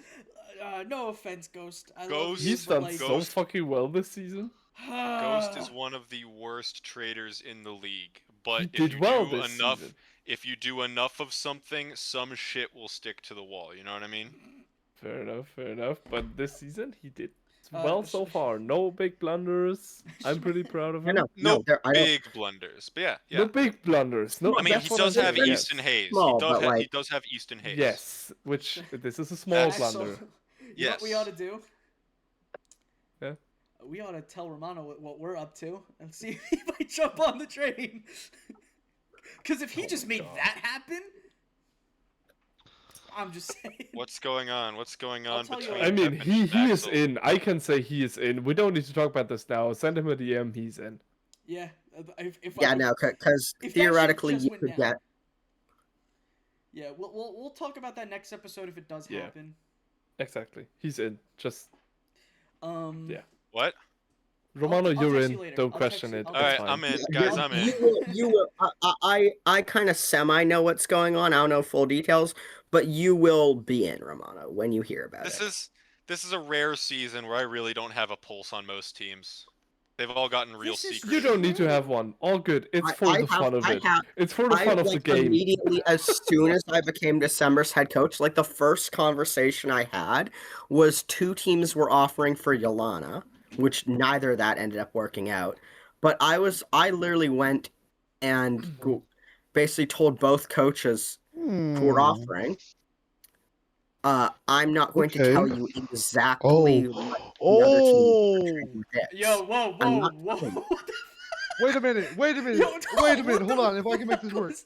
No offense, Ghost. I love Ghost- you, He's but, done like, so Ghost- fucking well this season. Ghost is one of the worst traders in the league. But He if did you well do this enough, season. if you do enough of something, some shit will stick to the wall. You know what I mean? Fair enough. But this season, he did Uh, well so far. No big blunders. I'm pretty proud of him. No, No I don't. big blunders. But yeah. No big blunders. No, I mean, that's he what does I'm have saying, yes. Easton Hayes. Small, he but, he like- does have Easton Hayes. Yes, which this is a small That's- blunder. You know what we Yes. ought to do? Yeah. We ought to tell Romano what we're up to and see if he might jump on the train. Because if he Oh just my made God. that happen, I'm just saying. What's going on? What's going I'll on tell you between? later. I mean, Pep and he is Axel? in. I can say he is in. We don't need to talk about this now. Send him a DM. He's in. Yeah. If Yeah, I, no, because if that shit theoretically just you went could down. get. Yeah, we'll talk about that next episode if it does Yeah. happen. Exactly. He's in. Just Yeah. What? Romano, I'll you're text in. you later. Don't I'll question text it. you- All I'll right, That's I'm fine. in, guys. I'm in. You will. I kind of semi know what's going on. I don't know full details, but you will be in, Romano, when you hear about it. This is a rare season where I really don't have a pulse on most teams. They've all gotten real This is secret. You don't need to have one. All good. It's I- for I the have- fun of I it. have- It's for the fun of the game. Immediately, as soon as I became December's head coach, like the first conversation I had was 2 teams were offering for Yolana, which neither of that ended up working out. But I literally went and basically told both coaches who were offering, I'm not going to Okay. tell you exactly what the Oh, other team picks. Yo, whoa, I'm whoa, not whoa. telling you. What the wait a minute. Wait a Yo, minute. Tom, Wait a what minute. Hold the on. If I can make fuck this work. was-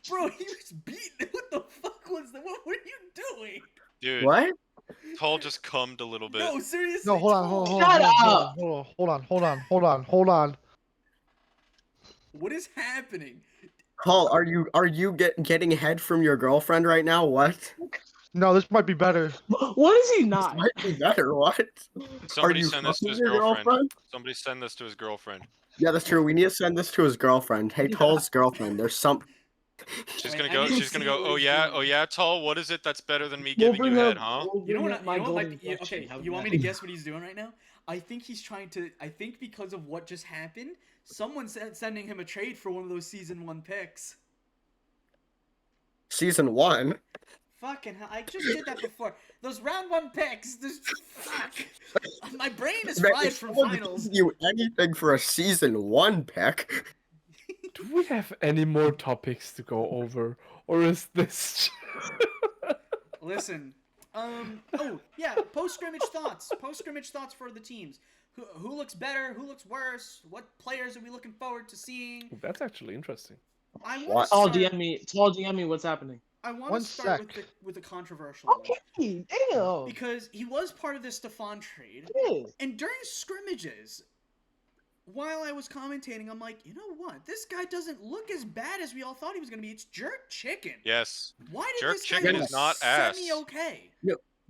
Bro, he was beaten. What the fuck was that? What were you doing? Dude, What? Tall just cummed a little bit. No, seriously. No, hold on. Tom. Shut Hold on. What is happening? Paul, are you getting head from your girlfriend right now? What? No, this might be better. What is he not? Might be better. What? Somebody you send this to fucking his your girlfriend. girlfriend? Somebody send this to his girlfriend. Yeah, that's true. We need to send this to his girlfriend. Hey, Toll's girlfriend. There's some. She's Wait, gonna I go. need to She's gonna see go. what Oh he's yeah. doing. Oh yeah. Tall. What is it that's better than me We'll giving you bring head, up- huh? we'll You know bring what? up my You know what golden might be, inflection. okay, How's you want me that? to guess what he's doing right now? I think he's trying to. I think because of what just happened, someone's sending him a trade for one of those season 1 picks. Season 1. Fucking hell! I just did that before. Those round 1 picks. Fuck. My brain is fried If from someone finals. gives you anything for a season 1 pick. Do we have any more topics to go over, or is this? Listen. Oh yeah. Post scrimmage thoughts. Post scrimmage thoughts for the teams. Who looks better? Who looks worse? What players are we looking forward to seeing? That's actually interesting. I want What? to Tall start. DM me what's happening. I want One to start sec. with the controversial one Okay, damn. because he was part of this Stefan trade, Yeah. and during scrimmages, while I was commentating, I'm like, you know what? This guy doesn't look as bad as we all thought he was gonna be. It's Jerk Chicken. Yes. Why did Jerk this guy Chicken look is not ass. semi-okay?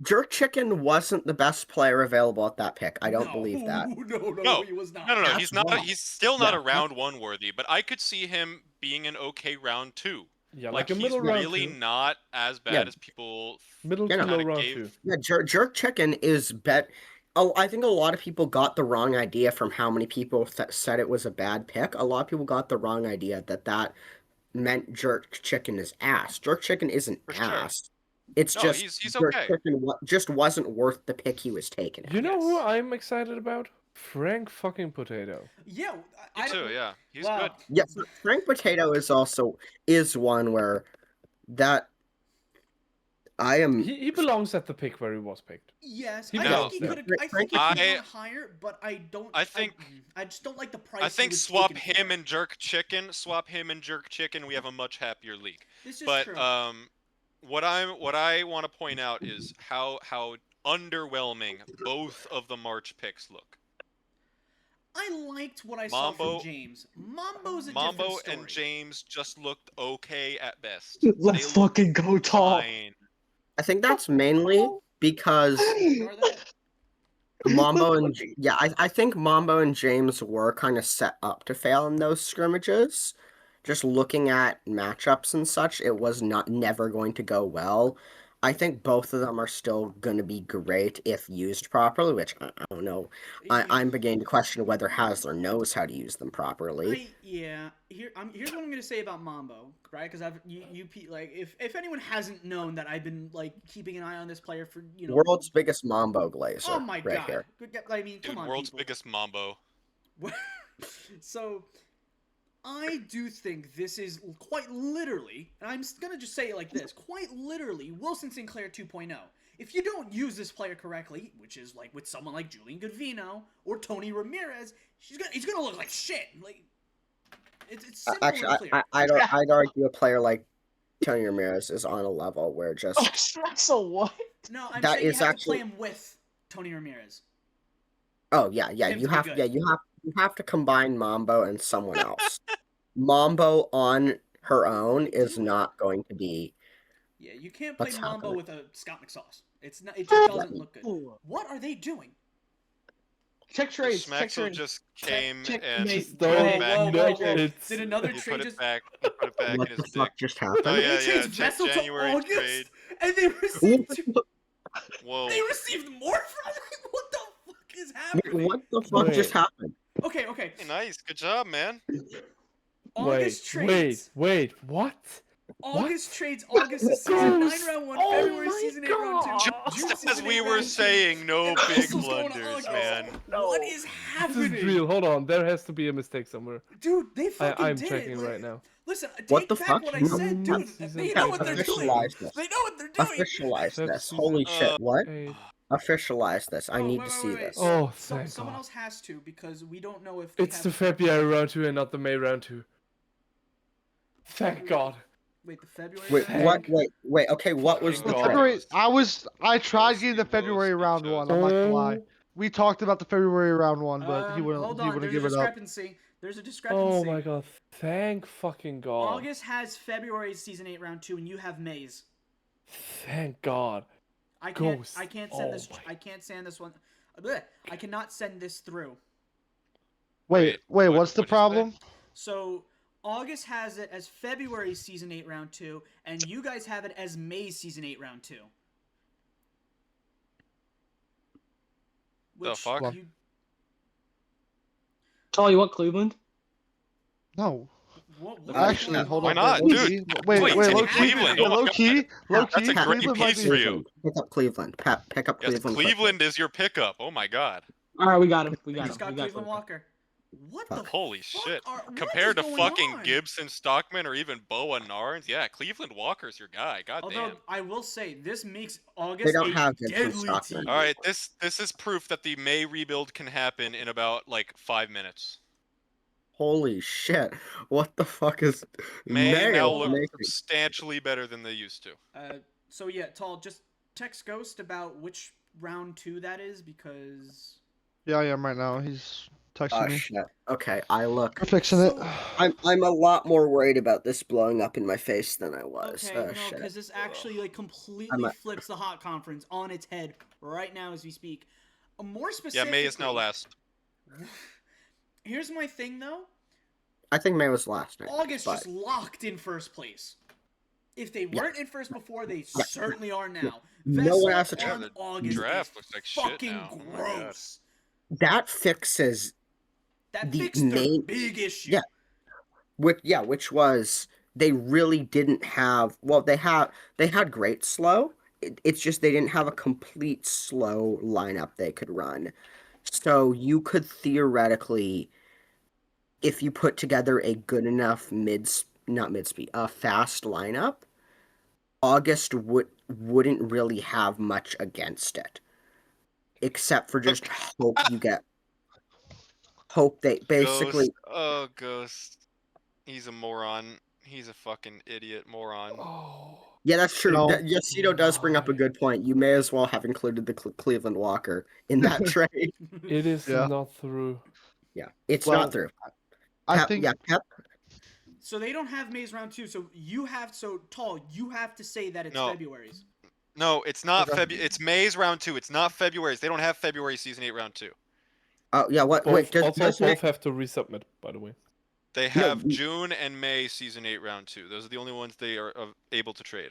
Jerk Chicken wasn't the best player available at that pick. I don't No, believe that. No. he was not. No. That's He's not. wrong. He's still not Yeah, a round 1 worthy. But I could see him being an okay round 2. Yeah, Like like a he's middle round really two. not as bad Yeah. as people. Middle Yeah, to no. low kinda round gave- two. Yeah, Jerk Chicken is bet. Oh, I think a lot of people got the wrong idea from how many people said it was a bad pick. A lot of people got the wrong idea that meant Jerk Chicken is ass. Jerk Chicken isn't For sure. ass. It's No, just he's Jerk okay. Chicken just wasn't worth the pick he was taking. You know who Yes. I'm excited about? Frank fucking Potato. Yeah, Me I too. don't. Yeah, he's Wow. good. Yeah, Frank Potato is one where that I am. He belongs at the pick where he was picked. Yes, He I belongs think he there. could. I think he I- could have gone higher, but I don't. I think- I just don't like the price. I he think was swap taken him for. and Jerk Chicken. We have a much happier league. This is But true. what I want to point out is how underwhelming both of the March picks look. I liked what I saw Mambo- from James. Mambo's a Mambo different story. and James just looked okay at best. Let's They looked fucking go tall. fine. I think that's mainly because Are they? Mambo and I think Mambo and James were kind of set up to fail in those scrimmages. Just looking at matchups and such, it was never going to go well. I think both of them are still going to be great if used properly, which I don't know. I'm beginning to question whether Hasler knows how to use them properly. Here's what I'm gonna say about Mambo, right? Because like if anyone hasn't known that I've been like keeping an eye on this player for World's biggest Mambo glazer. Oh my right god! here. I mean, Dude, come on, world's people. biggest Mambo. So, I do think this is quite literally, and I'm gonna just say it like this, quite literally, Wilson Sinclair 2.0. If you don't use this player correctly, which is like with someone like Julian Goodvino or Tony Ramirez, he's gonna look like shit. Like, it's simple and Actually, clear. I'd argue a player like Tony Ramirez is on a level where just So what? No, I'm that saying you is have actually- to play him with Tony Ramirez. oh yeah Him you to be have good. you have to combine Mambo and someone else. Mambo on her own is not going to be. Yeah, you can't play What's Mambo happening? with a Scott McSauce. It's not. It just doesn't look good. What are they doing? Check trades. Check Schmaxel trades. just came check and mate. put Don't it back. whoa, know whoa, whoa. it's- Did another He trade put it just? back. He put it back What in the his fuck dick. just happened? Oh, yeah, They changed check Vessel to January August, trade. and they received Whoa. they received more from it. What the fuck is happening? What the fuck just happened? Okay. Hey, nice. Good job, man. August trades. Wait, what? August trades. August is season 9 Ghost! round 1, Oh February my season 8 round 2. God! June Just season as we 8 were round 2, saying, no and big Russell's going to blunders, August. man. What is This happening? is real. Hold on, there has to be a mistake somewhere. Dude, they fucking I'm did checking it. Like, right now. Listen, take What the back fuck? what I No, said, dude. that's- They know what they're doing. Officialize this. They know what they're doing. Officialize That's this. season- Holy shit! What? Eight. Officialize this. I need wait, to wait, see wait, this. Oh, So, thank someone God. else has to because we don't know if they It's have the February round 2 and not the May round 2. Thank God. Wait, the February. Wait, round? what? Wait. Okay, what was Fucking the God. trade? February. I tried getting the Mostly February round chose. one. I'm not gonna lie. We talked about the February round one, but he wouldn't. Hold He on, wouldn't there's a give it up. discrepancy. There's a discrepancy. Oh my God. Thank fucking God. August has February season 8 round 2, and you have May's. Thank God. I can't. Ghost. I can't send Oh this. my- I can't send this one. Bleh. I cannot send this through. Wait. Wait, what- What's the what'd you say? problem? So August has it as February season 8 round 2, and you guys have it as May season 8 round 2. The fuck? You, Tall, you want Cleveland? No. what Actually, Hold Why on. not, low dude? key. Wait, Wait. it's Low key. Cleveland. Wait, Oh my low God. key. Low That's key. a great Cleveland might piece be. for you. Pick up Cleveland. Pick up Yes, Cleveland. Cleveland is your pickup. Oh my God. All right, we got him. We You got just him. got We got Cleveland Cleveland. Walker. What the Holy fuck shit. what Compared is to going fucking on? Gibson, Stockman, or even Boa Narns, yeah, Cleveland Walker's your guy. God Although damn. I will say this makes August They don't a have Gibson deadly Stockman. team. All right, this is proof that the May rebuild can happen in about like 5 minutes. Holy shit! What the fuck is May now Mayo look making? substantially better than they used to. So yeah, Tall, just text Ghost about which round 2 that is because Yeah, I am right now. He's texting Oh me. shit. Okay, I look. We're fixing it. So- I'm a lot more worried about this blowing up in my face than I was. okay, Oh no, shit. because this actually like completely I'm a- flips the hot conference on its head right now as we speak. More Yeah, specifically, May is now last. Here's my thing though. I think May was last night. August but just locked in first place. If they weren't in first before, they certainly are now. No one has Vessel to on The August draft is looks like shit fucking now. Oh my God. gross. that fixes That The fixed their main- big issue. yeah. which was they really didn't have. Well, they had great slow. It's just they didn't have a complete slow lineup they could run. So you could theoretically, if you put together a good enough fast lineup, August wouldn't really have much against it, except for just hope they basically. Ghost. He's a moron. He's a fucking idiot moron. Oh. Yeah, that's true. No. Yosito does bring up a good point. You may as well have included the Cleveland Walker in that trade. It is Yeah. not through. Yeah, it's Well, not through. I think Pep. So they don't have May's round 2. So you have Tall. You have to say that it's No. February's. No, it's not Okay. February. It's May's round 2. It's not February's. They don't have February season 8 round 2. Oh yeah. What? Both, Wait. Does both have to resubmit, by the way. They have June and May season 8 round 2. Those are the only ones they are able to trade.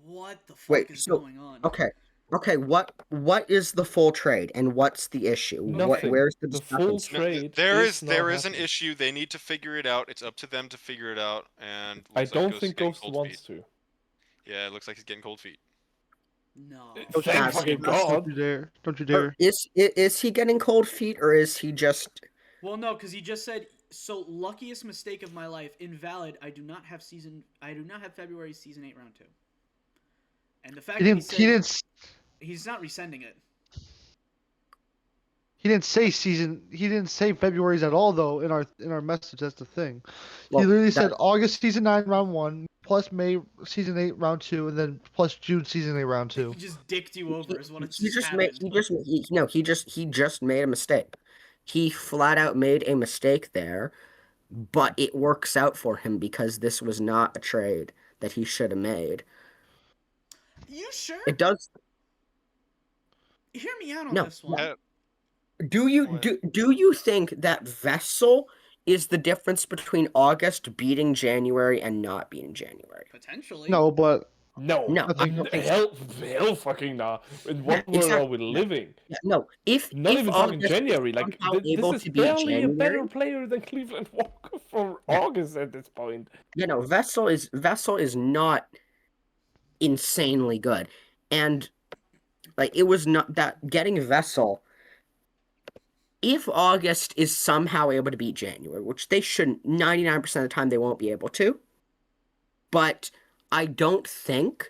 What the fuck Wait, is so- going on? Okay. What is the full trade and what's the issue? Nothing. Where's the The full discrepancy? trade. There is not there is an happening. issue. They need to figure it out. It's up to them to figure it out. And I looks like don't Ghost is think getting Ghost cold wants feet. to. Yeah, it looks like he's getting cold feet. No. Don't Thank you- fucking Don't God. you dare! Don't you Or dare! is he getting cold feet or is he just? Well, no, because he just said, so luckiest mistake of my life, invalid. I do not have February season 8 round 2. And the fact He that didn't. said He didn't. he's not resending it. He didn't say season. He didn't say February's at all though in our message. That's the thing. Well, he literally said that- August season 9 round 1 plus May season 8 round 2 and then plus June season 8 round 2. He just dicked you over, is what it He just just happened. he just made a mistake. He flat out made a mistake there, but it works out for him because this was not a trade that he should have made. You sure? It does. Hear me out on No. this one. Uh, Do you What? do you think that Vessel is the difference between August beating January and not beating January? Potentially. No, but No. No, I think- don't think so. Hell fucking nah. In what Yeah, world are exactly. we living? Yeah, no, if Not if even talking August is January. Like somehow this able is to beat barely a better January, player than Cleveland Walker for Yeah. August at this point. you know, Vessel is not insanely good, and like it was not that getting Vessel. If August is somehow able to beat January, which they shouldn't, 99% of the time they won't be able to, but I don't think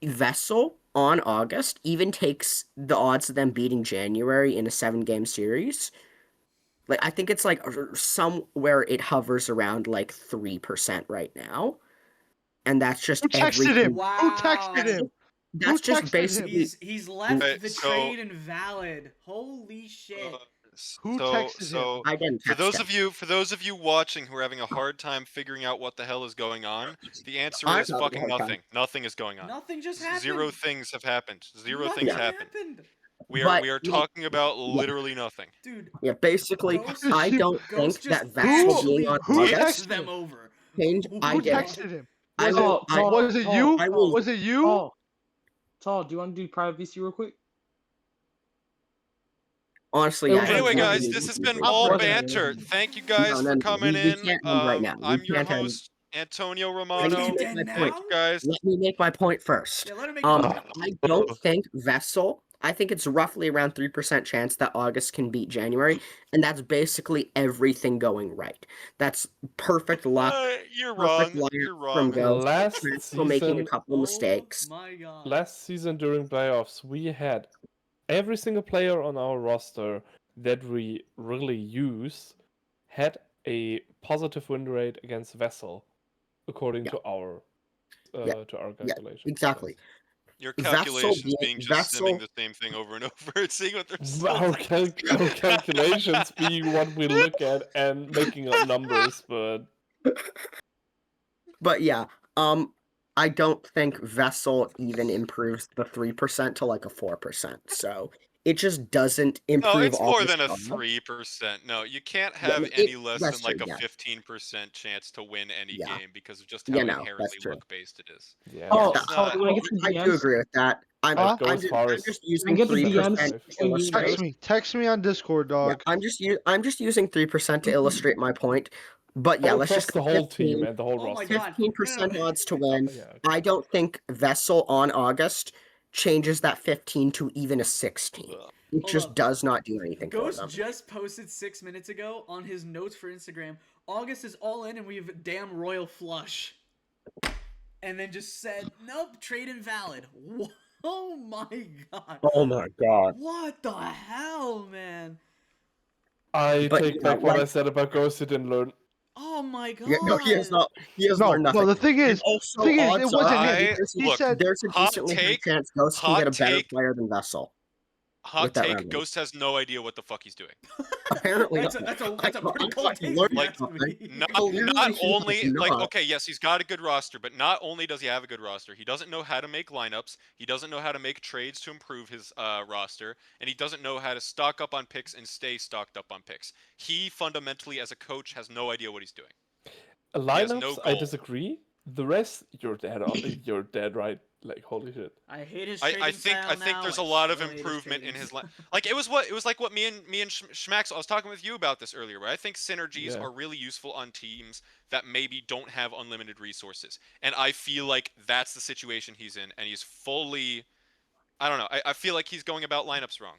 Vessel on August even takes the odds of them beating January in a 7-game series. Like I think it's like somewhere it hovers around like 3% right now, and that's just who texted everything. him? Wow. Who texted him? That's Who just texted him? basically He's left Okay, the so- trade invalid. Holy shit. Who texted him? I didn't. For text him. those of you watching who are having a hard time figuring out what the hell is going on, the answer I'm is having a fucking hard time. nothing. Nothing is going on. Nothing just happened. Zero things have happened. Zero Nothing things happened. We But, are like, talking about literally nothing. Dude, Yeah, basically, Ghost- I don't Ghost think that just Vessel actually being on who dicks August texted them him? over. change. Who I Who did. texted him? I Was will. Tall, Was it you? I will. Was it you? Tall, do you want to do private VC real quick? Honestly, It yeah, was I Anyway, don't guys, think this we has can been do Ball it. Banter. Thank you guys No, for no, coming we in. can't end right now. We I'm your can't end. host, Antonio Let me Romano. It's make dead my now? point. Guys, Let me make my point first. Yeah, let him make I don't think Vessel. I think it's roughly around 3% chance that August can beat January, and that's basically everything going right. That's perfect luck. you're wrong. Perfect luck You're from wrong. Ghost. Last For making a season, couple of mistakes. Oh my god. last season during playoffs, we had every single player on our roster that we really use had a positive win rate against Vessel, according Yeah. to our Yeah. calculations. Exactly. Your Vessel calculations being- being just simming Vessel- the same thing over and over and seeing what they're Yes. still Our, doing. our calculations being what we look at and making up numbers, but But yeah, I don't think Vessel even improves the 3% to like a 4%. So it just doesn't improve. No, it's more August than a at all. 3%. No, you can't Yeah, have it- any less that's than like true, a yeah. 15% chance to win any Yeah. game because of just how Yeah, no, that's inherently true. luck-based it is. yeah. Oh, It's Tall, not- do you want to get some I do DMs? agree with that. I'm, Huh? Go I'm, as just, far I'm as- just Can using I get the 3% DMs between you and illustrate. Text me. Text me on Discord, Yeah, dog. I'm just using 3% to illustrate my point. But yeah, Oh, let's across just the go whole team 15, and the whole Oh my roster. God. 15% No. odds to win. Yeah, okay. I don't think Vessel on August changes that 15 to even a 16. Ugh. It Hold just up. does not do anything for Ghost them. just posted 6 minutes ago on his notes for Instagram. August is all in, and we have a damn royal flush. And then just said, nope, trade invalid. Oh my god. Oh my god. What the hell, man? I But take yeah, back what I like- said about Ghost. He didn't learn. Oh my god. Yeah, no, he has not. He has No, learned nothing. no. The thing And is, also, it odds wasn't are him. there's- He look, said There's a hot decently take- good chance Ghost can hot get a better take- player than Vessel. Hot with that take: revenue. Ghost has no idea what the fuck he's doing. Apparently, That's not. a pretty I cold fucking take, learned if you ask something. me. Not Clearly he only has like not. okay, yes, he's got a good roster, but not only does he have a good roster, he doesn't know how to make lineups. He doesn't know how to make trades to improve his roster, and he doesn't know how to stock up on picks and stay stocked up on picks. He fundamentally, as a coach, has no idea what he's doing. has no Lineups, I goal. disagree. The rest, you're dead. You're dead right. Like holy shit. I hate his I trading think style now. there's I a lot of still hate his improvement in trading his style. like it was like what me and Schmax, I was talking with you about this earlier, where I think synergies Yeah. are really useful on teams that maybe don't have unlimited resources, and I feel like that's the situation he's in, and he's fully, I don't know, I feel like he's going about lineups wrong.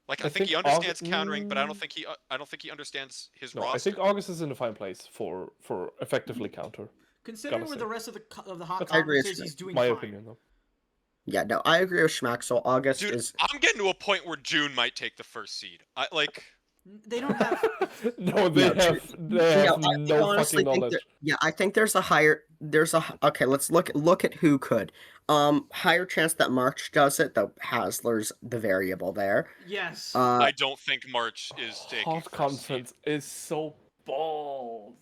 Like I think he think understands Aug- countering, but I don't mm. think he understands his No, roster. I think August is in a fine place for effectively counter. Considering Gotta where say. the rest of the hot That's I agree with conference is, you. he's doing My fine. opinion, though. Yeah, no, I agree with Schmack. So August Dude, is. I'm getting to a point where June might take the first seed. I like. They don't have. No, they Yeah, have I no honestly fucking think knowledge. I think there's a higher. Okay. Let's look at who could. Higher chance that March does it. Though Hasler's the variable there. Yes. I don't think March is taking Hot first seed. conference is so balls.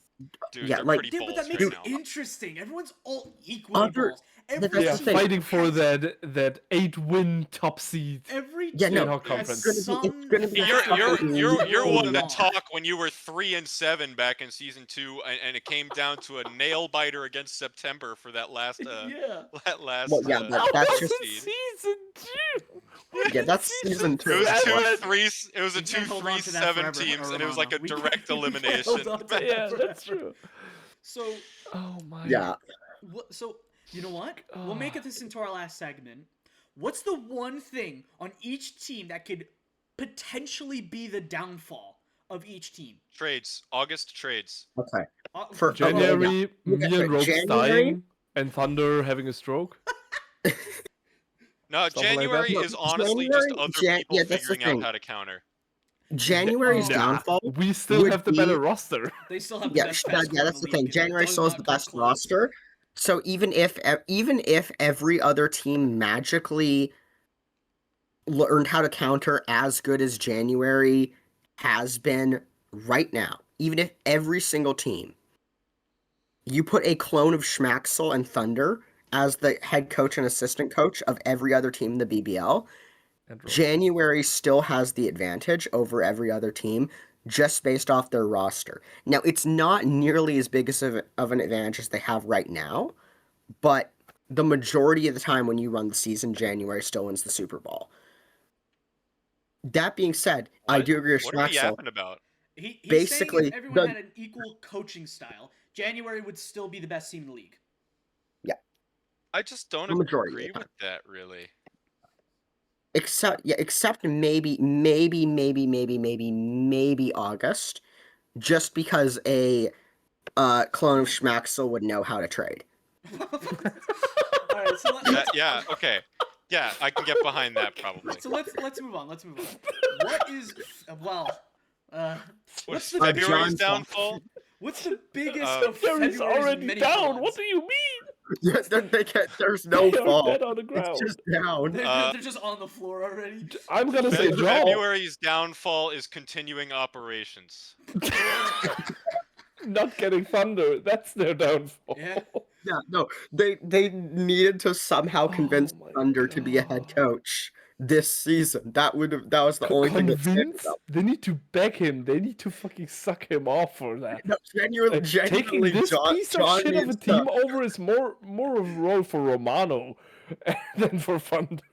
Dude, Yeah, they're like- pretty Yeah, but that balls makes right it now. interesting. Everyone's all equally Other- balls. Every that's Yeah, the thing. fighting for has- that 8-win top seed. Every Yeah, no, team Hot conference. has it's some gonna be a factor You're going one to on. talk when you were 3-7 back in season 2, and it came down to a nail biter against September for that last Yeah. that last. Well, yeah, but that's just seed. season 2. yeah, that's season It 2. was Seven. 2-3. It was a We can't hold on to that 2-3-7 forever, teams, and it was like a Romano. We direct can't- we can't elimination. hold on to that Yeah, that's forever. true. So, Oh my. Yeah, so you know what? We'll make it this into our last segment. What's the one thing on each team that could potentially be the downfall of each team? Trades. August trades. okay. For January, yeah. me and Ropes January- dying, and Thunder having a stroke. No, Something like that. January No, is honestly just January- other Jan- people yeah, that's the figuring out thing. how to counter. January's Nah, downfall. We still would have the better be- roster. They still have the Yeah, best yeah, basketball in that's the league, thing. and it January does still has not the come best close. roster. So even if every other team magically learned how to counter as good as January has been right now, even if every single team, you put a clone of Schmaxel and Thunder as the head coach and assistant coach of every other team in the BBL, And Ropes. January still has the advantage over every other team just based off their roster. Now, it's not nearly as big of an advantage as they have right now, but the majority of the time when you run the season, January still wins the Super Bowl. That being said, I What? do agree with What are we Schmaxel. yapping about? He's saying Basically, if everyone the- had an equal coaching style, January would still be the best team in the league. I just don't The majority of agree the time. with that, really. Except maybe August, just because a clone of Schmaxel would know how to trade. All right, so Yeah, okay. Yeah, I can get behind that probably. So let's move on. Let's move on. What is what's What's the February's John's downfall? what's the biggest of February's February's already many down. flaws? What do you mean? Yes, there's no They are fall. dead on the ground. It's just down. They're just on the floor already. I'm gonna say draw. February's downfall is continuing operations. Not getting Thunder. That's their downfall. Yeah. Yeah, no, they needed to somehow convince Oh my Thunder to be a head God. coach this season. That was the only thing that saved Convince? them. They need to beg him. They need to fucking suck him off for that. No, genuinely, Taking this John, piece John of shit of a needs team to- over is more of a role for Romano than for Thunder.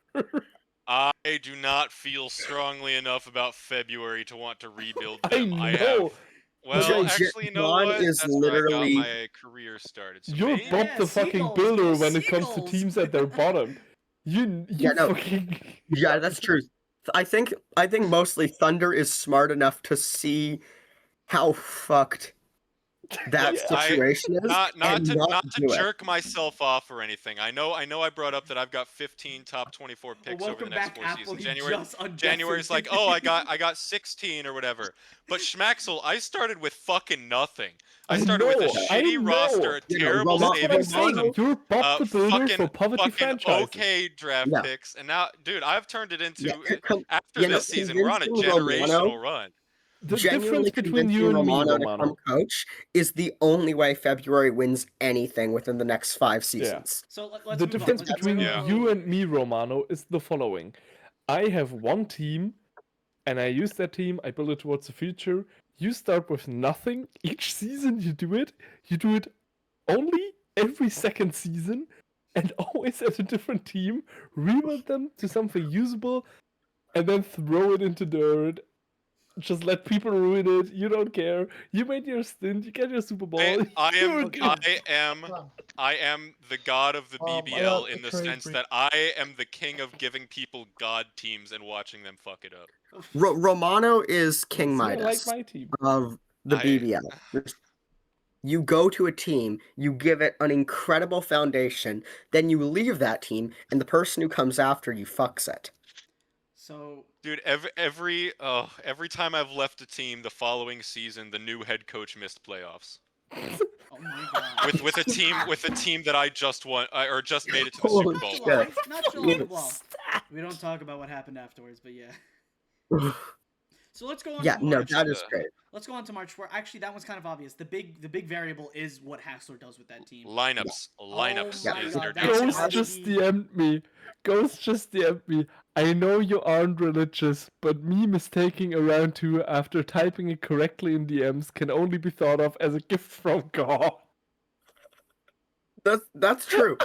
I do not feel strongly enough about February to want to rebuild I them. know. Well, Jake, actually, you know John what? is That's where I got literally- my career started. So You're maybe- Bob Yeah, the fucking seagulls, builder go when it comes to seagulls. teams at their bottom. You Yeah, no. fucking. Yeah, that's true. I think mostly Thunder is smart enough to see how fucked that Look, situation is, not and to not do it. jerk myself off or anything. I know I brought up that I've got 15 top 24 picks over welcome the next back, 4 Apple. seasons. You just undecimate. January's like, oh, I got 16 or whatever. But Schmaxel, I started with fucking nothing. I started with a shitty roster, a You know, terrible Romo- That's what I'm saying. Romano- You're Bob the builder for poverty fucking franchises. okay draft Yeah. picks, and now, dude, I've turned it into after you know, this season, we're on a convincing generational Romano- run. The Genuinely difference between you convincing and me, Romano to Romano. come coach is the only way February wins anything within the next 5 seasons. So let's The move on. difference Let's- between Yeah. you and me, Romano, is the following. I have one team, and I use that team, I build it towards the future. You start with nothing. Each season you do it. You do it only every second season, and always at a different team. Rebuild them to something usable, and then throw it into dirt. Just let people ruin it. You don't care. You made your stint. You get your Super Bowl. You're good. I am the god of the I BBL got in the the trade sense for you. that I am the king of giving people god teams and watching them fuck it up. Romano is King See, I Midas like my team. of the I- BBL. You go to a team, you give it an incredible foundation, then you leave that team, and the person who comes after you fucks it. So Dude, every time I've left a team the following season, the new head coach missed playoffs. oh my god. With a team that I just won or just made it to the Super Holy Bowl. shit. July, not July. Yeah. Well, we don't talk about what happened afterwards, but yeah. So let's go on Yeah, to no, March. that is great. Let's go on to March, where actually that one's kind of obvious. The big variable is what Hassler does with that team. Lineups Oh my is God, their that's difference. Ghost gotta just be- DM'd me. Ghost just DM'd me. I know you aren't religious, but me mistaking a round 2 after typing it correctly in DMs can only be thought of as a gift from God. That's true.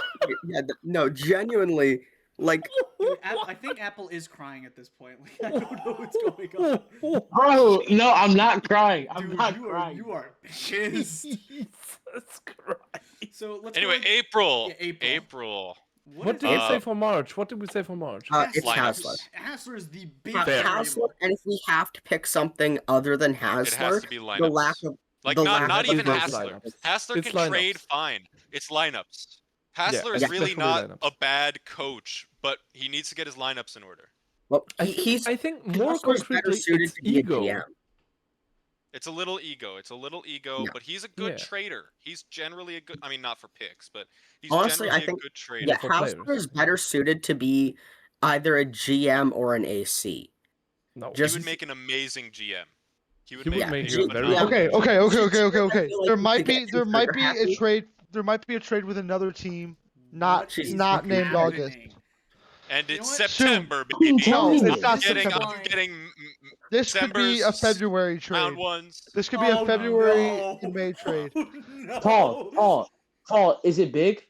Yeah, no, genuinely, like Dude, I think Apple is crying at this point. Like, I don't know what's going on. Bro, no, I'm not crying. I'm Dude, not you crying. are pissed. Jesus Christ. So let's Anyway, go with April. Yeah, April. What is did we Uh, say for March? What did we say for March? it's Lineups. Hassler. Hassler is the big Fair. Hassler, variable. and if we have to pick something other than It has Hassler, to be the lineups. lack of Like the not lack of even those Hassler. lineups. Hassler It's can trade lineups. fine. It's lineups. Hassler is really especially not lineups. a bad coach, but he needs to get his lineups in order. well, I think more Hassler's better concretely, suited it's to be a ego. GM. It's a little ego. Yeah. But he's a good Yeah. trader. He's generally a good. I mean, not for picks, but he's Honestly, I generally think- a good trader. Yeah, for Hassler players. is better suited to be either a GM or an AC. No, He Just- would make an amazing GM. He would He would make, make a you a very phenomenal Okay, good okay, okay, okay, okay, I okay. feel like There we might could be get there too might be a happy. trade. There might be a trade with another team, What not is not named happening? August. And You know it's what? September, Soon. baby. No, it's I'm not getting, September. I'm getting This could be a December's February round trade. ones. This could be a Oh, February no. and May trade. No. Paul, is it big?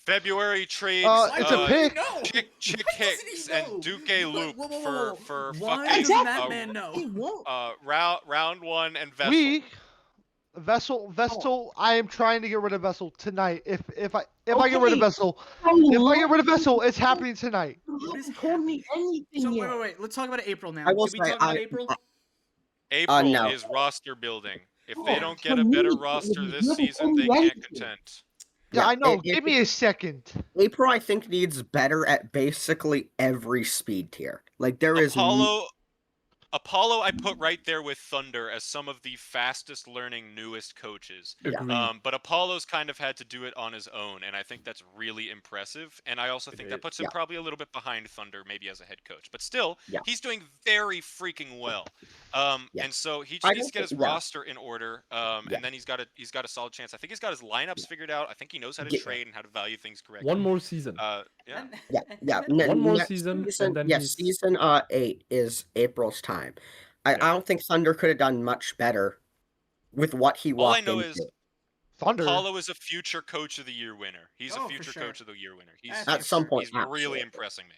February trades. It's a pick. No. Chick Why doesn't he Hicks know? and Duque Loop Whoa, whoa, whoa, whoa. for Why fucking doesn't that man know? He won't. round 1 and Vessel. Vessel. I am trying to get rid of Vessel tonight. If I get rid of Okay. Vessel, it's happening tonight. You What is haven't told me anything So yet. wait. Let's talk about April now. I will Did we say, talk about I- April? April no. is roster building. If Oh, they don't for get a better me, roster you this haven't season, told they me can't anything. contend. Yeah, I know. it- Give me a second. April, I think, needs better at basically every speed tier. Like there is Apollo, I put right there with Thunder as some of the fastest learning, newest coaches. Yeah. Agreed. But Apollo's kind of had to do it on his own, and I think that's really impressive. And I also think that puts him Yeah. probably a little bit behind Thunder, maybe as a head coach. But still, Yeah. he's doing very freaking well. Yeah. And so he just I needs to don't get his think- yeah. roster in order, Yeah. and then he's got a solid chance. I think he's got his lineups figured out. I think he knows how to Yeah. trade and how to value things correctly. One more season. Yeah. Yeah. One more next season, season, and then yeah, he's- season 8 is April's time. I don't think Thunder could have done much better with what he All I walked know into. is Thunder. Apollo is a future coach of the year winner. He's Oh, a for future sure. coach of the year winner. He's At At some point, he's really absolutely. impressing me.